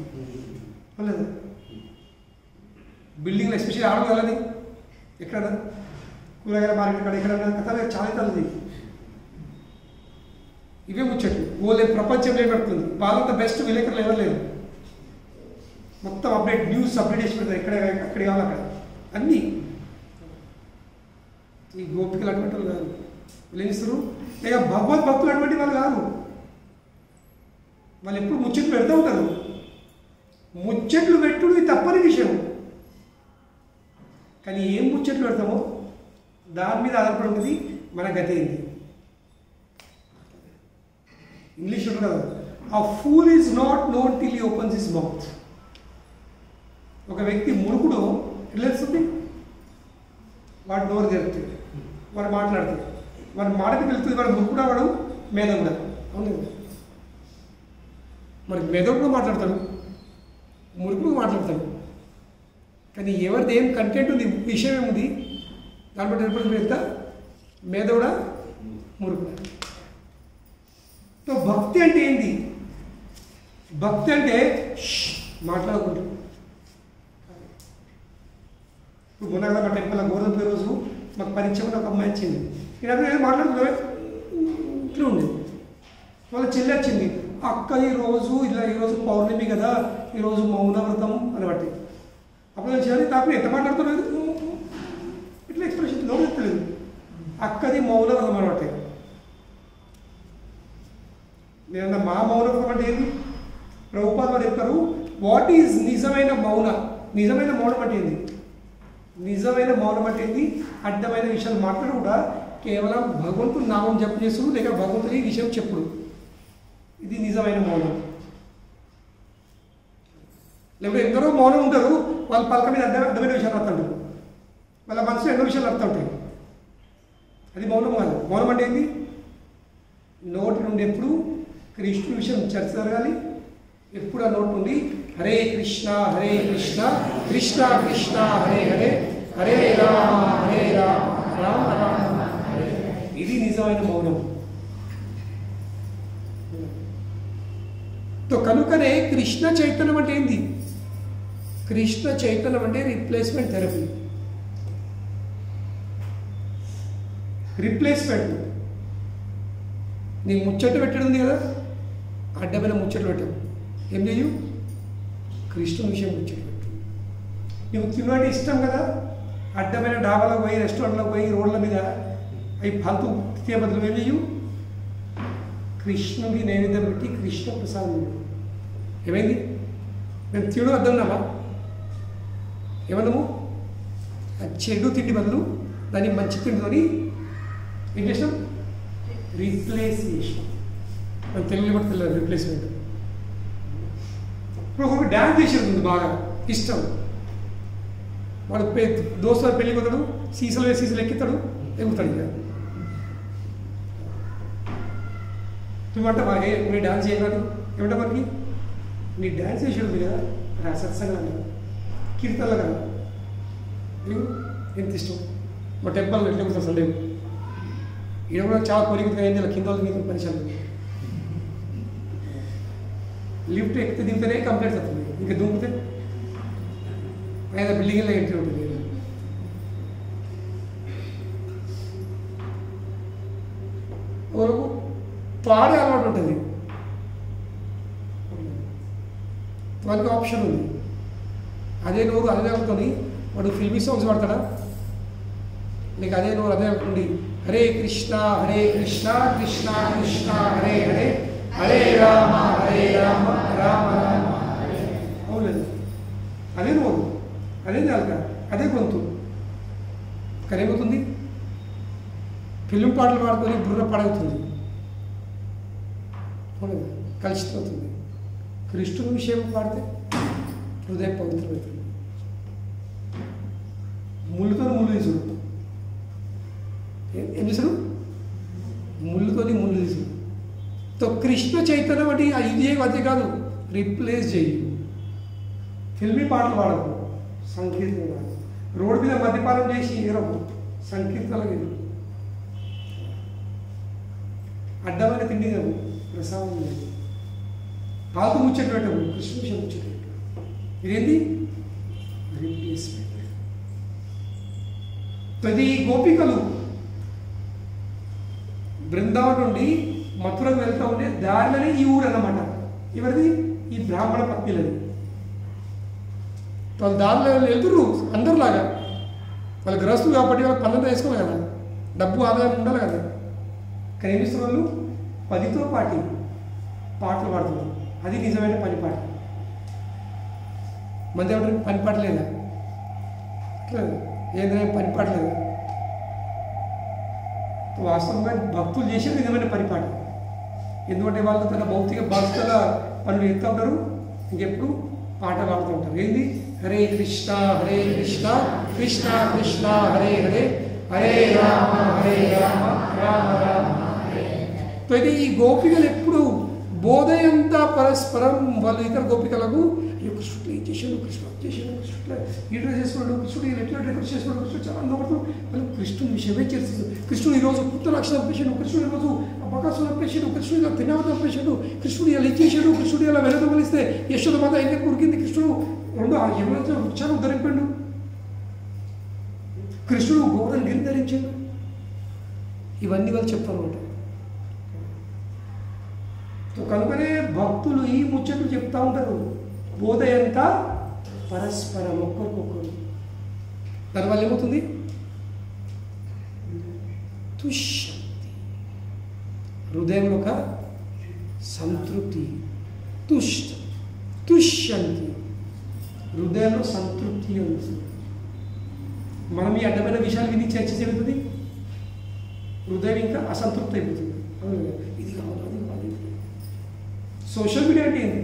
Speaker 1: లేదా బిల్డింగ్లో ఎస్పెషల్లీ ఆడగలది ఎక్కడ కూరగాయల మార్కెట్ కాడ ఎక్కడన్నా కథ చాలా తలది. ఇవే ముచ్చట్లు. ఓలే ప్రపంచంలో ఏమడుతుంది? వాళ్ళంతా బెస్ట్ విలేకరులు ఎవరు లేరు. మొత్తం అప్డేట్ న్యూస్ అప్డేట్ చేసి పెడతారు. ఎక్కడ కావాలి అక్కడ అన్నీ. ఈ గోపికలు అటువంటి వాళ్ళు కాదు. వాళ్ళు ఏం ఇస్తారు? లేక భగవద్భక్తులు అటువంటి వాళ్ళు కాదు. వాళ్ళు ఎప్పుడు ముచ్చట్లు పెడతా ఉంటారు. ముచ్చట్లు పెట్టుడు తప్పని విషయం. కానీ ఏం ముచ్చట్లు పెడతామో దాని మీద ఆధారపడి ఉంటుంది మన గతి ఏంది. ఇంగ్లీష్ ఉంటుంది కదా, a fool is not known till he opens his mouth. ఒక వ్యక్తి మునుకుడు ఎట్లా తెలుస్తుంది? వాడు నోరు తెరుతుంది, వాడు మాట్లాడుతుంది, వాడు మాటకి వెళ్తుంది. వాడు మునుకుడా, వాడు మేధ కూడా. అవును, మరి మెదడు కూడా మాట్లాడతాడు, మురుకుడు మాట్లాడతాడు. కానీ ఎవరిది ఏం కంటెంట్ ఉంది, విషయం ఏముంది, దాన్ని బట్టి ఎప్పుడు ఎంత మేధవుడా మురుకుడా. సో భక్తి అంటే ఏంటి? భక్తి అంటే మాట్లాడకూడదు. ఇప్పుడు మొన్న మా టెంపుల్ గోధుమ రోజు మాకు పరిచయం ఒక అమ్మాయి వచ్చింది. నేను అప్పుడు మాట్లాడుతున్నా ఇట్లా ఉండేది. వాళ్ళ చెల్లి వచ్చింది, అక్క ఈరోజు పౌర్ణమి కదా, ఈరోజు మౌనవ్రతం అని బట్టి. అప్పుడు నేను చేయాలి తాకు ఎంత మాట్లాడుతున్నది ఇట్లా ఎక్స్ప్రెషన్ లోపల తెలియదు. అక్కది మౌనవ్రతం అనమాట. నేనన్నా మా మౌనవ్రతం అంటే ఏంటి? ప్రభుపాద వారు చెప్తారు, వాట్ ఈజ్ నిజమైన మౌనం? నిజమైన మౌనం అంటే ఏంది? నిజమైన మౌనం అంటే ఏంది? అడ్డమైన విషయాలు మాట్లాడు కూడా కేవలం భగవంతుడు నామం జపం చేసుడు, లేక భగవంతుడి విషయం చెప్పుడు. ఇది నిజమైన మౌనం. లేకపోతే ఎందరో మౌనం ఉంటారు, వాళ్ళ పలక మీద అడ్డమైన విషయాలు అర్థంటారు, వాళ్ళ మనసులో ఎన్నో విషయాలు అర్థం ఉంటాయి. అది మౌనం కాదు. మౌనం అంటే ఏంటి? నోటి నుండి ఎప్పుడు కృష్ణుడి విషయం చర్చ జరగాలి. ఎప్పుడు ఆ నోటి నుండి హరే కృష్ణ కృష్ణ కృష్ణ హరే హరే, హరే రామ రామ రామ హరే. ఇది నిజమైన మౌనం. తో కనుకనే కృష్ణ చైతన్యం అంటే ఏంది? కృష్ణ చైతన్యం అంటే రీప్లేస్మెంట్ థెరపీ. రీప్లేస్మెంట్. నీకు ముచ్చట పెట్టడం ఉంది కదా, అడ్డమైన ముచ్చట పెట్టడం. ఏం చేయు? కృష్ణ విషయం ముచ్చట పెట్టు. నీకు తినడం ఇష్టం కదా, అడ్డమైన డాబాలకు పోయి రెస్టారెంట్లకు పోయి రోడ్ల మీద అవి ఫల్తు తినే బదులు ఏం చెయ్యు, కృష్ణుడి నైవేద్యం పెట్టి కృష్ణ ప్రసాదం. ఏమైంది? మేము తినడం అర్థమన్నామా? ఏమన్నాము? ఆ చెడు తిండి బదులు దాన్ని మంచి తిండితోని ఏం చేసినాం? రీప్లేస్ చేసినాం. మన తెలుగులో కూడా తెలియదు రీప్లేస్మెంట్. ఇప్పుడు ఒక డ్యాన్స్ చేసేది ఉంది బాగా ఇష్టం, వాడు దోస్తుల పెళ్ళికి పోతాడు, సీసలు వేసి సీసలు ఎక్కిస్తాడు, ఎగుతాడు. ఇక నువ్వంట మనకి నీ డ్యాన్స్ చేయగలదు ఏమంటే మనకి నీ డ్యాన్స్ చేసేది కదా రా సత్సంగా కీర్తనలు కదా నీకు ఎంత ఇష్టం. మా టెంపుల్ ఎట్లా కుదురు సండే ఈడ కూడా చాలా కోరిక అయింది. ఇలా కింద మీద పనిషాలు లిఫ్ట్ ఎక్కితే దింపితేనే కంప్లీట్ అవుతుంది, ఇంకా దుంపితే ఆయన బిల్డింగ్లో ఎంట్రీ ఉంటుంది. వరకు పాడే అలవాటు ఉంటుంది, వానికి ఆప్షన్ ఉంది. అదే నోరు అదే అవుతుంది, వాడు ఫిల్మీ సాంగ్స్ పాడతాడా? నీకు అదే నోరు అదే అవుతుంది, హరే కృష్ణ కృష్ణ కృష్ణ హరే హరే హరే రామ రామ రామ హరే. అవునండి, అదే నోరు, అదే నాలుక, అదే గొంతు. కానీ ఏమవుతుంది? ఫిలిం పాటలు పాడుకొని బుర్ర పడవుతుంది, కలిసిపోతుంది. కృష్ణుని విషయం పాడితే హృదయం పవిత్రమవుతుంది. ముళ్ళుతో ముళ్ళు తీసుడు, ఏం చేశాడు? ముళ్ళుతోని ముళ్ళు తీసుడు. తో కృష్ణ చైతన్యం అంటే ఇదే అదే కాదు, రిప్లేస్ చేయి. ఫిల్మీ పాటలు పాడకు, సంకీర్తన కాదు. రోడ్డు మీద మద్యపానం చేసి ఎగరవు, సంకీర్తనలు ఎదురు. అడ్డమైన తిండి కాదు, ప్రసాదం లేదు. పాలకు ముచ్చట పెట్టవు, కృష్ణ విషయం ముచ్చట పెట్టు. ఇదేంటి? రీప్లేస్మెంట్. ప్రతి గోపికలు బృందావనం నుండి మథురకు వెళ్తూ ఉంటే దారిలోనే ఈ ఊరు అన్నమాట. ఎవరిది? ఈ బ్రాహ్మణ పత్నిలది. వాళ్ళు దారిలో వెళ్తురు అందరిలాగా, వాళ్ళు గ్రస్తులు కాబట్టి వాళ్ళు పనులు వేసుకోవాలి కదా, డబ్బు ఆదాయం ఉండాలి కదా. కానీ ఏమి ఇస్తున్న వాళ్ళు 10తో పాటు పాటలు పాడుతున్నారు. అది నిజమైన పని పాట. మంది ఏమంటారు? పని పాట లేదా? ఏదైనా పని పాట లేదా? వాస్తవంగా భక్తులు చేసేది నిజమైన పని పాట. ఎందుకంటే వాళ్ళు తన భౌతిక బాధ్యతల పనులు ఎత్తా ఉంటారు, ఇంకెప్పుడు పాట పాడుతూ ఉంటారు. ఏంది? హరే కృష్ణ కృష్ణ కృష్ణ హరే హరే హరే రామ రామ రామ. అయితే ఈ గోపికలు ఎప్పుడు బోధయంతా పరస్పరం వాళ్ళు ఇతర గోపికలకు కృష్ణుడు ఏం చేశాడు, కృష్ణుడు చేశాడు, కృష్ణుడు ఈడ చేసుకున్నాడు, కృష్ణుడు ఎట్లా డెకరేట్ చేసుకున్నాడు, కృష్ణుడు చాలా అందపడుతూ వాళ్ళు కృష్ణుని విషయమే చేస్తారు. కృష్ణుడు ఈరోజు పుట్ట లక్షణం పేశాడు, కృష్ణుడు ఈరోజు అపకాశం పేశాడు, కృష్ణుడు ఇలా తినవతం పేశాడు, కృష్ణుడు ఇలా ఇచ్చేసాడు, కృష్ణుడు ఇలా వెనదమలిస్తే యశోద మాత ఎన్ని కురికింది, కృష్ణుడు రెండు ఎవరైతే వృక్షాలు ఉద్ధరింపాడు, కృష్ణుడు గోవర్ధన గిరి ధరించాడు. ఇవన్నీ వాళ్ళు చెప్తారు. కనుకనే భక్తులు ఈ ముచ్చట్లు చెప్తా ఉంటారు. బోధ ఎంత పరస్పరం ఒక్కరికొక్కరు. దానివల్ల ఏమవుతుంది? తుష్యంతి, హృదయంలో ఒక సంతృప్తి. తుష్యంతి, హృదయంలో సంతృప్తి ఉంటుంది. మనం ఈ అడ్డమైన విషయాలు విని చర్చ జరుగుతుంది, హృదయం ఇంకా అసంతృప్తి అయిపోతుంది. ఇది కావాలి, అది కావాలి. సోషల్ మీడియా అంటే ఏంది?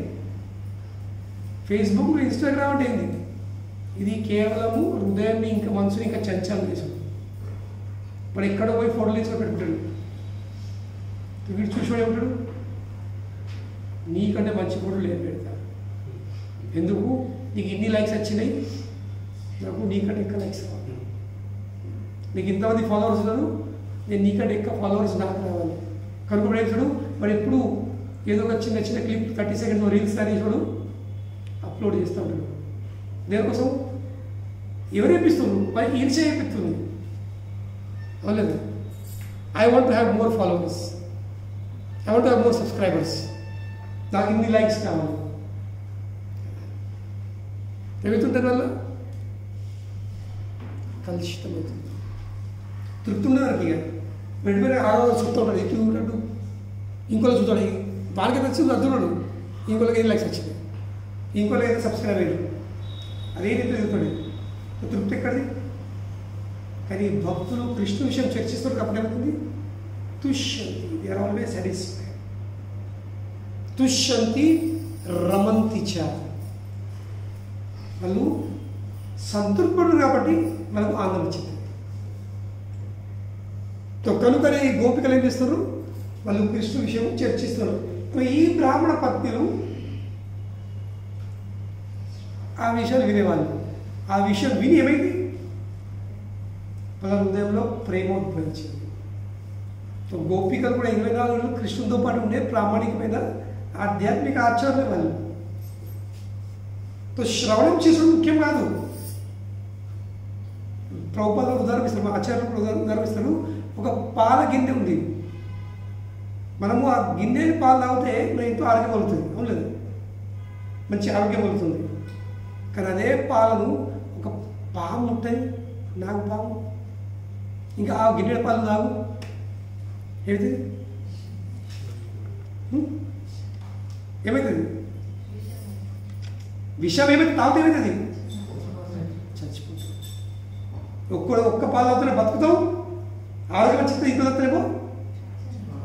Speaker 1: ఫేస్బుక్, ఇన్స్టాగ్రామ్ అంటే ఏంది? ఇది కేవలము హృదయాన్ని ఇంకా మనసుని ఇంకా చంచలం చేసాడు. వాడు ఎక్కడో పోయి ఫోటోలు తీసుకొని పెట్టుకుంటాడు. వీడు చూసివాడు ఏమంటాడు? నీకంటే మంచి ఫోటోలు లేదు పెడతా. ఎందుకు? నీకు ఇన్ని లైక్స్ వచ్చినాయి, నాకు నీకంటే ఎక్కువ లైక్స్ రావాలి. నీకు ఇంతమంది ఫాలోవర్స్ ఉన్నారు, నేను నీకంటే ఎక్కువ ఫాలోవర్స్ నాకు రావాలి. కనుక ఏడు వాడు ఎప్పుడు ఏదో ఒక చిన్న చిన్న క్లిప్ 30 సెకండ్స్ రీల్స్ తయారు చేసాడు, అప్లోడ్ చేస్తూ ఉంటాడు. దేనికోసం? ఎవరు వేపిస్తున్నారు? వారికి ఈర్ష్య వేపిస్తుంది. అవలేదు. I want to have more followers, I want to have more subscribers, నాకు ఇన్ని లైక్స్ కావాలి. ఏమవుతుంటారు వల్ల కలుషితమవుతుంది. తృప్తి ఉండదు. ఇక వెంటనే ఆడవాళ్ళు చూస్తూ ఉంటాడు, ఎక్కి ఉన్నట్టు ఇంకోళ్ళు చూస్తాడు, వాళ్ళకి వచ్చింది అర్జునుడు, ఇంకోళ్ళకి 5 లక్షలు వచ్చింది, ఇంకోళ్ళకి అయితే సబ్స్క్రైబ్ అయ్యాడు, అదే రీతిలో చెప్తాడు. తృప్తి ఎక్కడిది? కానీ భక్తులు కృష్ణ విషయం చర్చిస్తారు కాబట్టి ఏమవుతుంది? తుష్యంతి, దే ఆర్ ఆల్వేస్ సాటిస్ఫైడ్. తుష్యంతి రమంతి చ, వాళ్ళు సంతృప్తుడు కాబట్టి మనకు ఆనందం వచ్చింది. కనుకనే ఈ గోపికలు ఏం చేస్తారు? వాళ్ళు కృష్ణ విషయం చర్చిస్తారు. ఈ బ్రాహ్మణ పత్నులు ఆ విషయాలు వినేవాళ్ళు. ఆ విషయం విని ఏమైంది? వాళ్ళ హృదయంలో ప్రేమోద్భవించింది. గోపికలు కూడా 24 గంటలు కృష్ణుడితో పాటు ఉండే ప్రామాణికమైన ఆధ్యాత్మిక ఆచారాలు వాళ్ళు. శ్రవణం చేసుకోవడం ముఖ్యం కాదు. ప్రభుపాదులు ఉదాహరణిస్తారు, ఆచార్యులు కూడా ఉదాహరణిస్తారు. ఒక పాల గిన్నె ఉంది, మనము ఆ గిన్నె పాలు తాగితే మనం ఎంతో ఆరోగ్యం కలుగుతుంది, అవును, మంచి ఆరోగ్యం కలుగుతుంది. కానీ అదే పాలను ఒక పాము ఉంటుంది, నాకు పాము, ఇంకా ఆ గిన్నె పాలు తాగు ఏమవుతుంది? ఏమవుతుంది? విషయం ఏమైతే తాగితే ఏమవుతుంది? చచ్చిపోతుంది. ఒక్క పాలు తాగుతూనే బతుకుతాం, ఆరోగ్యం వచ్చింది, ఇంకో తాగుతానేమో,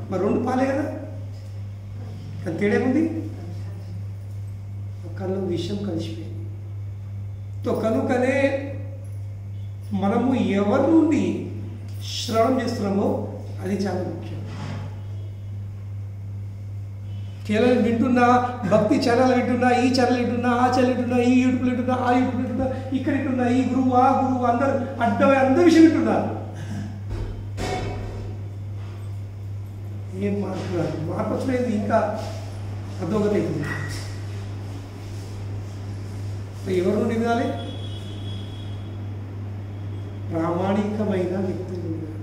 Speaker 1: మరి 2 పాలే కదా. కానీ తేడేముంది? కళ్ళు విషయం కలిసిపోయింది. కనుకనే మనము ఎవరి నుండి శ్రవణం చేస్తున్నామో అది చాలా ముఖ్యం. కేవలం వింటున్నా, భక్తి ఛానల్ వింటున్నా, ఈ ఛానల్ వింటున్నా, ఆ ఛానల్ వింటున్నా, ఈ యూట్యూబ్ వింటున్నా, ఆ యూట్యూబ్ వింటున్నా, ఇక్కడ వింటున్నా, ఈ గురువు ఆ గురువు అందరు అడ్డమై అందరి విషయం వింటున్నారు. ఏం మాట్లాడాలి? మార్పు వచ్చినది ఇంకా అధోగతి అవుతుంది. ఎవరి నుండి వినాలి? ప్రామాణికమైన వ్యక్తులు వినాలి.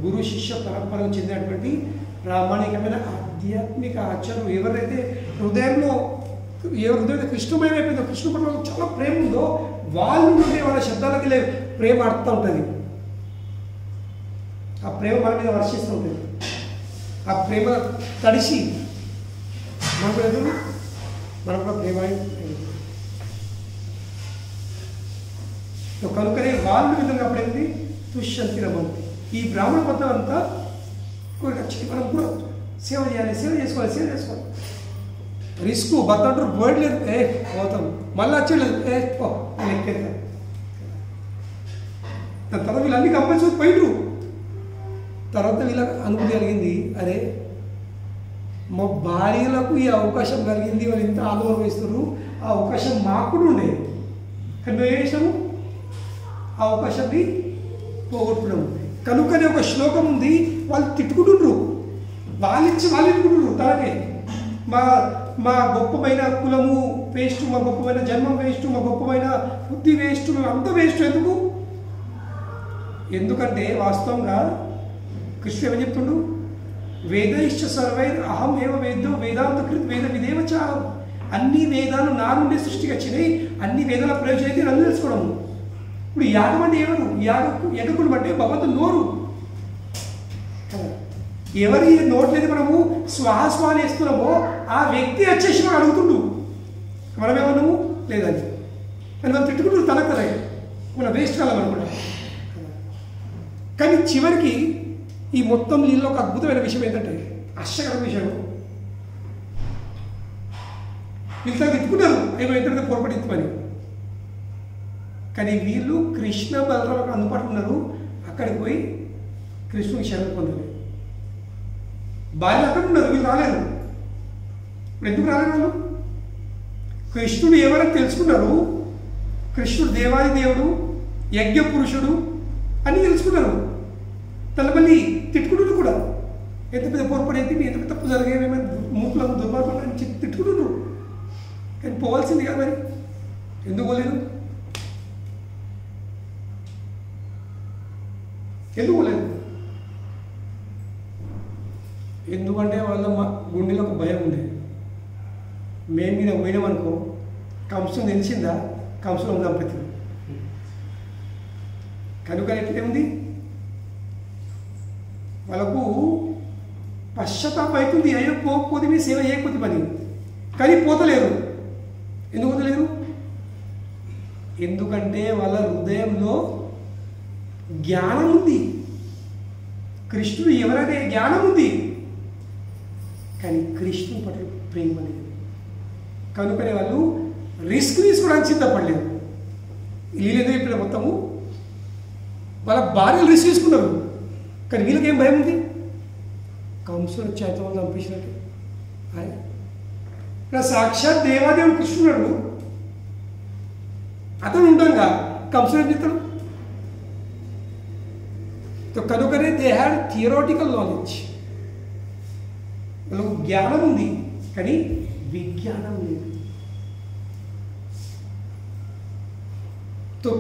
Speaker 1: గురు శిష్య పరంపరకు చెందినటువంటి ప్రామాణికమైన ఆధ్యాత్మిక ఆచారం ఎవరైతే హృదయంలో కృష్ణమయం అయిపోయిందో, కృష్ణ పట్ల చాలా ప్రేమ ఉందో, వాళ్ళు నుండి వాళ్ళ శబ్దాలకి ప్రేమ అడుతూ ఉంటుంది. ఆ ప్రేమ మన మీద వర్షిస్తూ ఉంటుంది. ఆ ప్రేమ తడిసి మనకు ఎదురు మనం కూడా ప్రేమ. కనుకనే వాళ్ళు విధంగా అప్పుడేంది? తుష్యంతి రమంతి. ఈ బ్రాహ్మణ పద్ధతి అంతా మనం కూడా సేవ చేయాలి, సేవ చేసుకోవాలి. రిస్క్ బతంటారు, పోయట్లేదు, పోతాం, మళ్ళీ వచ్చేయలేదు, లెక్కేద్దాం. దాని తర్వాత వీళ్ళన్నీ కంపల్సరీ పోయినరు. తర్వాత వీళ్ళకి అనుభూతి కలిగింది, అరే మా భార్యలకు ఈ అవకాశం కలిగింది, వాళ్ళు ఇంత ఆందోళన వేస్తున్నారు, ఆ అవకాశం మాకు కూడా ఉండేది, కానీ మేము ఏం చేసాము? ఆ అవకాశాన్ని పోగొట్టుకున్నాము. కనుకనే ఒక శ్లోకం ఉంది, వాళ్ళు తిట్టుకుంటుండ్రు, వాళ్ళు తిట్టుకుంటున్నారు. తనకే మా గొప్పమైన కులము వేస్ట్, మా గొప్పమైన జన్మం వేస్ట్, మా గొప్పమైన బుద్ధి వేస్ట్, మేము అంత వేస్ట్. ఎందుకంటే వాస్తవంగా కృష్ణుడు ఏమని చెప్తుండు? వేదైశ్చ సర్వైర్ అహం ఏవ వేద్యో వేదాంతకృత్ వేద విదేవచ. అన్ని వేదాలు నా నుండి సృష్టికి వచ్చినాయి, అన్ని వేదాల ప్రయోజనం అయితే నన్ను తెలుసుకోవడము. ఇప్పుడు యాగం అంటే ఎవరు? యగకుడు అంటే భగవంతుడు నోరు. ఎవరి నోట్లేదు మనము శ్వాసవాలు వేస్తున్నామో ఆ వ్యక్తి వచ్చేసి మనం అడుగుతుండు, మనమేమన్నాము లేదని. అని మనం తిట్టుకుంటున్నారు తనకు కదా, మన వేస్ట్ కాలం అనుకుంటా. కానీ చివరికి ఈ మొత్తం నీళ్ళు ఒక అద్భుతమైన విషయం ఏంటంటే, ఆశ్చర్యకరమైన విషయం, వీళ్ళు తిట్టుకుంటారు ఏమో ఏంటంటే పొరపాటు ఎత్తుమని. కానీ వీళ్ళు కృష్ణ బలరామకు అందుబాటులో ఉన్నారు, అక్కడికి పోయి కృష్ణుని శరణు పొందాలి. భార్య అక్కడ ఉన్నారు, వీళ్ళు రాలేదు. ఇప్పుడు ఎందుకు రాలేదు వాళ్ళు? కృష్ణుడు ఎవరని తెలుసుకున్నారు. కృష్ణుడు దేవాది దేవుడు, యజ్ఞ పురుషుడు అని తెలుసుకున్నారు. మళ్ళీ తిట్టుకుంటున్నారు కూడా, ఎంత పెద్ద పొరపాటు అయితే ఎంత తప్పు జరిగేమేమైనా మూపులను దుర్మార్గం అని తిట్టుకుంటున్నారు. కానీ పోవాల్సింది కదా, మరి ఎందుకు పోలేదు? ఎందుకంటే వాళ్ళ గుండెలో ఒక భయం ఉండేది. మేము మీద పోయినామనుకో, కంసం తెలిసిందా, కంసం ఉందాం ప్రతి కనుక ఎట్లే ఉంది, వాళ్ళకు పశ్చాత్తాపం అవుతుంది, అయ్యో పోకపోతే మీ సేవ చేయకపోతే పని, కానీ పోతలేరు. ఎందుకు పోతలేరు? ఎందుకంటే వాళ్ళ హృదయంలో జ్ఞానం ఉంది, కృష్ణుడు ఎవరైతే జ్ఞానం ఉంది, కానీ కృష్ణుని పట్ల ప్రేమ లేదు. కనుకనే వాళ్ళు రిస్క్ తీసుకోవడానికి సిద్ధపడలేదు. వీళ్ళేదో చెప్పిన మొత్తము వాళ్ళ భార్యలు రిస్క్ తీసుకున్నారు, కానీ వీళ్ళకేం భయం ఉంది? కంసుడు చేతమంది పంపించినట్టు ఇక్కడ సాక్షాత్ దేవాదేవుడు కృష్ణుడు అతను ఉండగా కంసుడు ఏం చెప్తాడు? కనుకనే దే హ్యాడ్ థియరాటికల్ నాలెడ్జ్, వాళ్ళకు జ్ఞానం ఉంది కానీ విజ్ఞానం లేదు.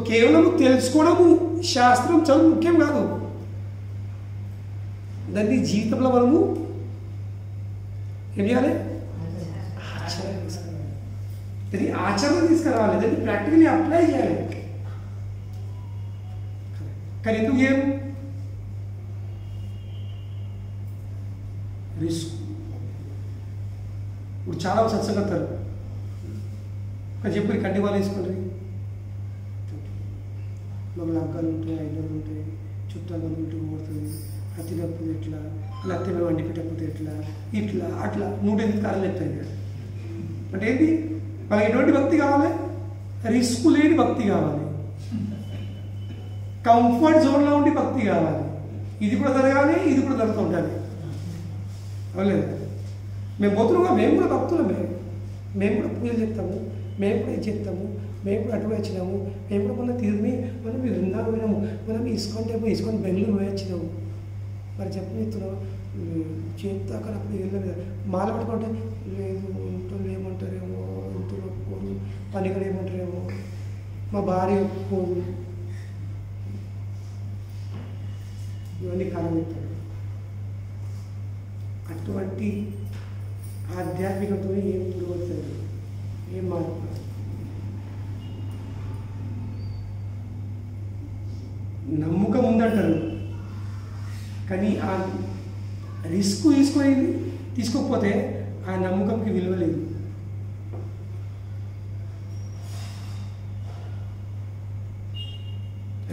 Speaker 1: కేవలం తెలుసుకోవడము శాస్త్రం చదువు ముఖ్యం కాదు, దాన్ని జీవితంలో మనము ఏం చేయాలి? ఆచరణ తీసుకురావాలి. దాన్ని ఆచరణ తీసుకురావాలి, దాన్ని ప్రాక్టికల్లీ అప్లై చేయాలి. కానీ ఎందుకు ఏం రిస్క్? ఇప్పుడు చాలా సత్సంగతారు కానీ చెప్పి కండి వాళ్ళు వేసుకోండి, మమ్మల్ని అగ్గాలు ఉంటాయి, ఐదులు ఉంటాయి, చుట్టాలు ఇంటికి పోతుంది, అతినప్పుడు ఎట్లా, లత్తి మేము వండి పెట్టకపోతే ఎట్లా, ఇట్లా అట్లా 108 కారణాలు చెప్తాయి. అంటే ఏంటి? వాళ్ళకి ఎటువంటి భక్తి కావాలి? రిస్క్ లేని భక్తి కావాలి, కంఫర్ట్ జోన్లో ఉండి భక్తి కావాలి. ఇది కూడా జరగాలి, ఇది కూడా జరుగుతూ ఉండాలి. అవలేదు మేము పోతున్నాం, మేము కూడా భక్తులమే, మేము కూడా పూజలు చెప్తాము, మేము కూడా ఇది చెప్తాము, మేము కూడా అటు వచ్చినాము, మేము కూడా మొన్న తిరిగి మనం వృందావనం పోయినాము, మనం ఇస్కాన్ టైపు ఇస్కాన్ బెంగళూరు పోయి వచ్చినాము. మరి చెప్పిస్తున్నావు చేస్తాక అప్పుడు వెళ్ళలేదు, మాల పట్టుకుంటే లేదు, ఇంట్లో ఏమంటారేమో, ఇంట్లో ఒప్పుకోరు, పనికడ ఏమంటారేమో, మా భార్య ఒప్పుకోదు, ఇవన్నీ కాలం చెప్తాడు. అటువంటి ఆధ్యాత్మికతో ఏం పురుగవుతుంది, ఏం మార్పు? నమ్మకం ఉందంటారు కానీ ఆ రిస్క్ తీసుకోకపోతే ఆ నమ్మకంకి విలువ లేదు.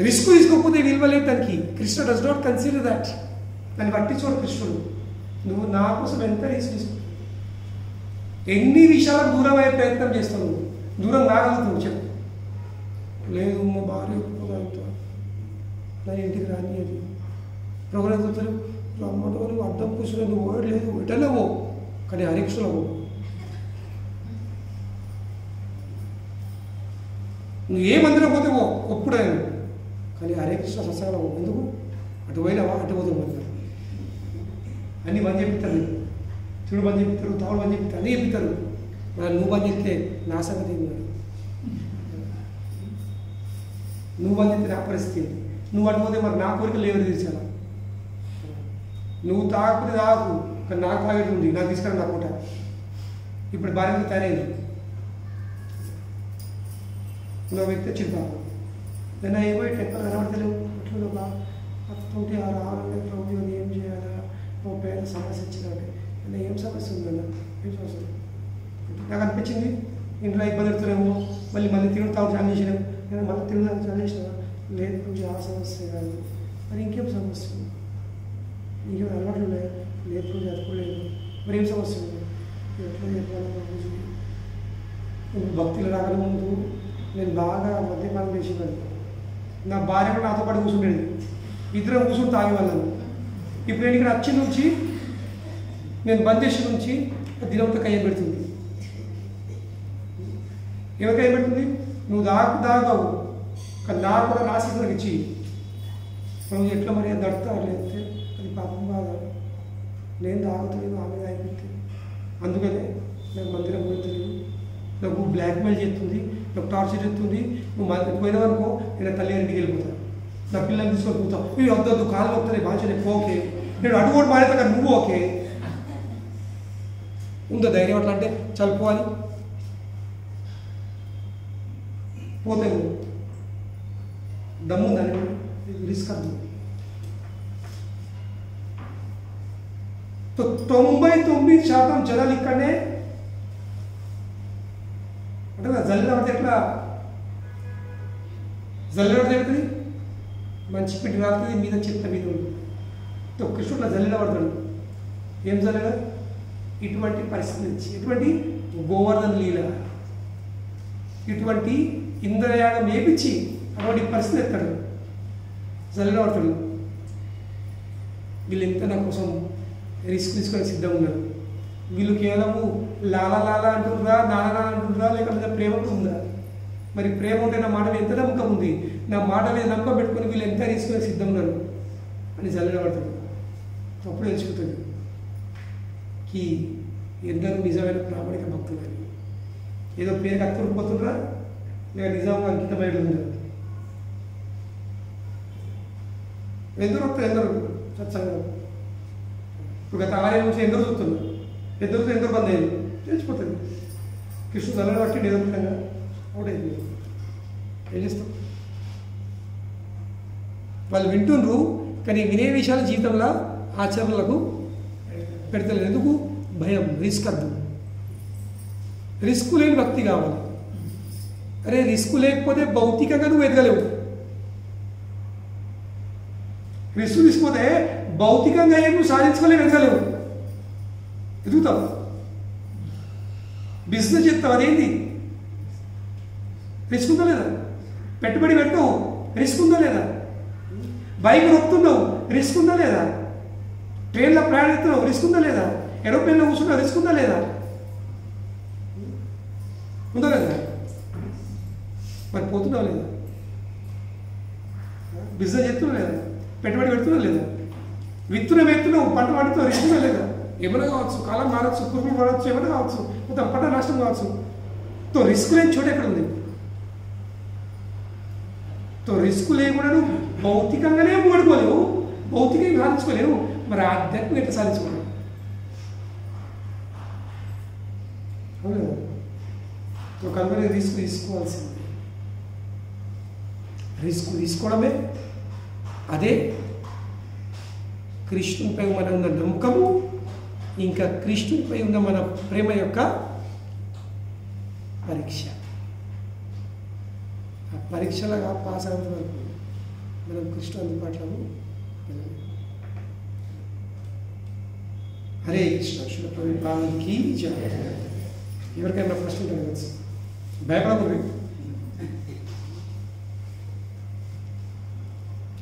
Speaker 1: రిస్క్ తీసుకోకపోతే విలువ లేదు దానికి. Krishna does not consider that. దాన్ని పట్టించుకోడు కృష్ణుడు. నువ్వు నా కోసం ఎంత రిస్క్ తీసుకో, ఎన్ని విషయాలకు దూరం అయ్యే ప్రయత్నం చేస్తావు, దూరం కాగలుగుతావు. చెప్పు, లేదు మా భార్య ఒప్పుకోగలుగుతా, నా ఇంటికి రాని అది ప్రభుత్వం రమ్మటో నువ్వు అడ్డం కూర్చుని నువ్వు ఓడి లేదు, ఎటలేవో కానీ హరికృష్ణలో నువ్వు ఏ మందిరం పోతే పో ఒప్పుడే, కానీ హరికృష్ణ సత్సంగంలో ఎందుకు అటు పోయినావా అటు పోతే పోతారు, అన్నీ బంద్ చెప్తారు, చూడు బంద్ చెప్తారు, తావుడు బంద్ చెప్తారు, అన్నీ చెప్తారు. మరి నువ్వు బంద్ చెప్తే నా సంగతి ఏంటి? నువ్వు బంద్ చెప్తే నా పరిస్థితి, నువ్వు అటు పోతే మరి నా కోరికలు ఎవరు తీర్చాలా? నువ్వు తాగకపోతే తాగు, కానీ నాకు తాగేది ఉంది, నాకు తీసుకురా నా పూట. ఇప్పుడు భార్యతో తయారైంది, నువ్వు వ్యక్తి చిరుపాకు నేను ఏమో టెక్కలు కనబడతలేవు, అట్లా బాగా అత్తుంటే ఆ రావాలంటే ప్రభు అది ఏం చేయాలా, ఓ పేద సమస్య ఇచ్చినట్టు అలా ఏం సమస్య ఉందన్న, ఏం సమస్య నాకు అనిపించింది ఇంట్లో ఇబ్బంది పెడుతున్నామో, మళ్ళీ తిరుగు తాగు చాలు చేసినాము, నేను మళ్ళీ తిరుగు తాగు చాలు చేసినా, లేదు కొంచెం ఆ సమస్య కాదు, మరి ఇంకేం సమస్య, ఇంకేం అలవాట్లు ఉన్నాయి, లేదు రోజు చదువుకోలేదు, మరి ఏం సమస్య ఉంది, ఎట్లా చెప్పాలి రోజు. భక్తులు రాకనే ముందు నేను బాగా మద్యపానం చేసేవాడిని, నా భార్య కూడా నాతో పాటు కూర్చుండేది, ఇద్దరం కూర్చుని తాగేవాళ్ళను. ఇప్పుడు నేను ఇక్కడ వచ్చి నుంచి నేను బంద్ చేసిన నుంచి దినంతో కయ్య పెడుతుంది. ఎవరికి కయ్య పెడుతుంది? నువ్వు దాగవు కానీ నాకు కూడా నా సీతలకు ఇచ్చి నువ్వు ఎట్లా మరి అది దడతా లేకపోతే అది పాపం బాధ, నేను తాగుతలేదు ఆమె తాగిపోతే. అందుకనే నాకు మందిరం పోతుంది, నాకు బ్లాక్మెయిల్ చేస్తుంది, నాకు టార్చర్ చేస్తుంది. నువ్వు పోయినావనుకో నేను తల్లి ఇంటికి వెళ్ళిపోతాను, నా పిల్లల్ని తీసుకొని పోతావు, నువ్వు వద్దొద్దు కాళ్ళు వస్తాయి భాష ఓకే, నేను అడుగుడు మారేతా కానీ నువ్వు ఓకే ఉందో ధైర్యం అట్లా అంటే చల్లుకోవాలి. పోతే దమ్ముందని రిస్క్ అర్థం. 99% జనాలు ఇక్కడనే అంటే జల్లిన పడితే ఎట్లా జల్లిన పడితే అవుతుంది, మంచి పిండి రాస్తుంది మీద చెత్త మీద ఉంటుంది. కృష్ణుడు జల్లిన పడతాడు. ఏం జల్లిన? ఇటువంటి పరిస్థితి నుంచి, ఇటువంటి గోవర్ధన లీల, ఇటువంటి ఇంద్రయాగం వేపించి అటువంటి పరిస్థితి ఎత్తాడు, జల్లిన పడతాడు. వీళ్ళు ఎంత నా కోసం రిస్క్ తీసుకొని సిద్ధంగా ఉన్నారు. వీళ్ళు కేవలము లాలా లాలా అంటుండ్రా, నానా అంటుండ్రా, లేకపోతే ప్రేమ ఉందా? మరి ప్రేమ ఉంటే నా మాట మీద ఎంత నమ్మకం ఉంది, నా మాట మీద నమ్మకం పెట్టుకొని వీళ్ళు ఎంత రిస్క్ సిద్ధం ఉన్నారు అని జల్లిన పడతాడు. అప్పుడు తెలుసుకుంటుంది ఈ ఎందరూ నిజమైన ప్రామాణిక భక్తులని. ఏదో పేరుకి అత్తుకుపోతుండ్రా లేక నిజంగా అంకితమైన ఉన్నారు. ఎందరూ వస్తారు, ఎందరూ సత్సంగం. ఇప్పుడు గత 6 ఏళ్ళ నుంచి ఎందరూ చూస్తున్నారు, ఎందరూ బంద్ అయ్యింది, తెలిసిపోతుంది. కృష్ణుడు జల్లిన పట్టి ఎదురుగా అవుటైంది. ఏం చేస్తాం? వాళ్ళు వింటుండ్రు కానీ వినే విషయాలు జీవితంలో ఆచరణలకు పెడతలేదు. ఎందుకు? భయం, రిస్క్ అర్థం. రిస్క్ లేని భక్తి కావాలి. అరే రిస్క్ లేకపోతే భౌతికంగా నువ్వు ఎదగలేవు. రిస్క్ తీసుకుపోతే భౌతికంగా ఏం నువ్వు సాధించుకోలేవు, ఎదగలేవు. ఎదుగుతావు. బిజినెస్ చేస్తావు, అదేంటి రిస్క్ ఉందా లేదా? పెట్టుబడి పెట్టావు, రిస్క్ ఉందా లేదా? బైక్ నొక్కుతున్నావు, రిస్క్ ఉందా లేదా? ట్రైన్లో ప్రయాణిస్తున్నావు, రిస్క్ ఉందా లేదా? ఏరోప్లేన్లో కూర్చున్నావు, రిస్క్ ఉందా లేదా? ఉందా లేదా? మరి పోతున్నావు లేదా? బిజినెస్ చేస్తున్నావు లేదా? పెట్టుబడి పెడుతున్నావు లేదా? విత్తునం ఎత్తున్నావు, పంట పండుతావు, రిస్క్ ఉందా లేదా? ఏమైనా కావచ్చు, కాలం మారచ్చు, పురుగులు మారచ్చు, ఏమైనా కావచ్చు, మొత్తం పంట నష్టం కావచ్చు. రిస్క్ లేని చోటు ఎక్కడ ఉంది? రిస్క్ లేకుండా నువ్వు భౌతికంగానే మూడుకోలేవు, భౌతికంగా సాధించుకోలేవు, మరి ఆధ్యాత్మిక ఎట్లా సాధించుకోలేవు? కనుక రిస్క్ తీసుకోవాల్సింది. రిస్క్ తీసుకోవడమే అదే కృష్ణునిపై మన ఉన్న నమ్మకము, ఇంకా కృష్ణునిపై ఉన్న మన ప్రేమ యొక్క పరీక్ష. ఆ పరీక్షలుగా పాస్ అయినంత వరకు మనం కృష్ణ అందుబాటులో వెళ్ళాలి. హరే కృష్ణ. కృష్ణ ప్రభుకి జయ. ఎవరికైనా ప్రశ్న కలగచ్చు, భయపడకూడదు.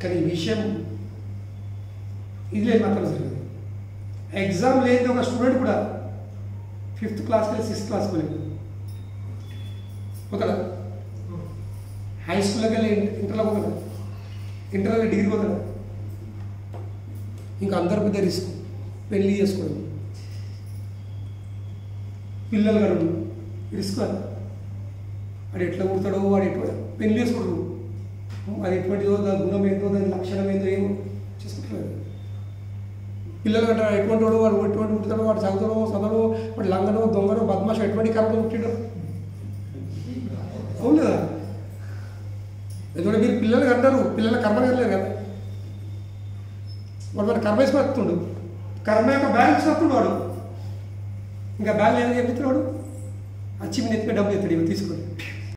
Speaker 1: కానీ ఈ విషయం ఇది లేదు మాత్రం జరిగింది. ఎగ్జామ్ లేదు, ఒక స్టూడెంట్ కూడా 5th క్లాస్కి వెళ్ళి 6th క్లాస్కి వెళ్ళి పోతాడా? హై స్కూల్లోకి వెళ్ళి ఇంటర్లో పోతాడా? ఇంటర్లో డిగ్రీ పోతాడా? ఇంకా అందరి పెద్ద రిస్క్. పెళ్ళి చేసుకోవడం, పిల్లలు కలడు, రిస్క్. వాడు ఎట్లా కుడతాడో, వాడు ఎట్లా పెళ్ళి చేసుకోడు, అది ఎటువంటిదో, దాని గుణం ఏందో, దాని లక్షణం ఏందో ఏమో చేసుకుంటాడు. పిల్లలు అంటారు ఎటువంటి వాడు, వాడు ఎటువంటి పుట్టాడో, వాడు చదవడో, వాడు లంగనో, దొంగనో, బద్మాషో, ఎటువంటి కర్మలో పుట్టిడో. అవును కదా? ఎందుకంటే మీరు పిల్లలకి అంటారు, పిల్లల కర్మ కట్టలేరు కదా. వాడు వాడు కర్మ వేసుకొని వస్తుండు, కర్మ యొక్క బ్యాలెన్స్ వస్తుండు వాడు. ఇంకా బ్యాలెన్స్ ఏం చెప్తున్నాడు? వచ్చి మీ నెత్తిపై డబ్బులు ఎత్తాడు, ఇవి తీసుకోండి.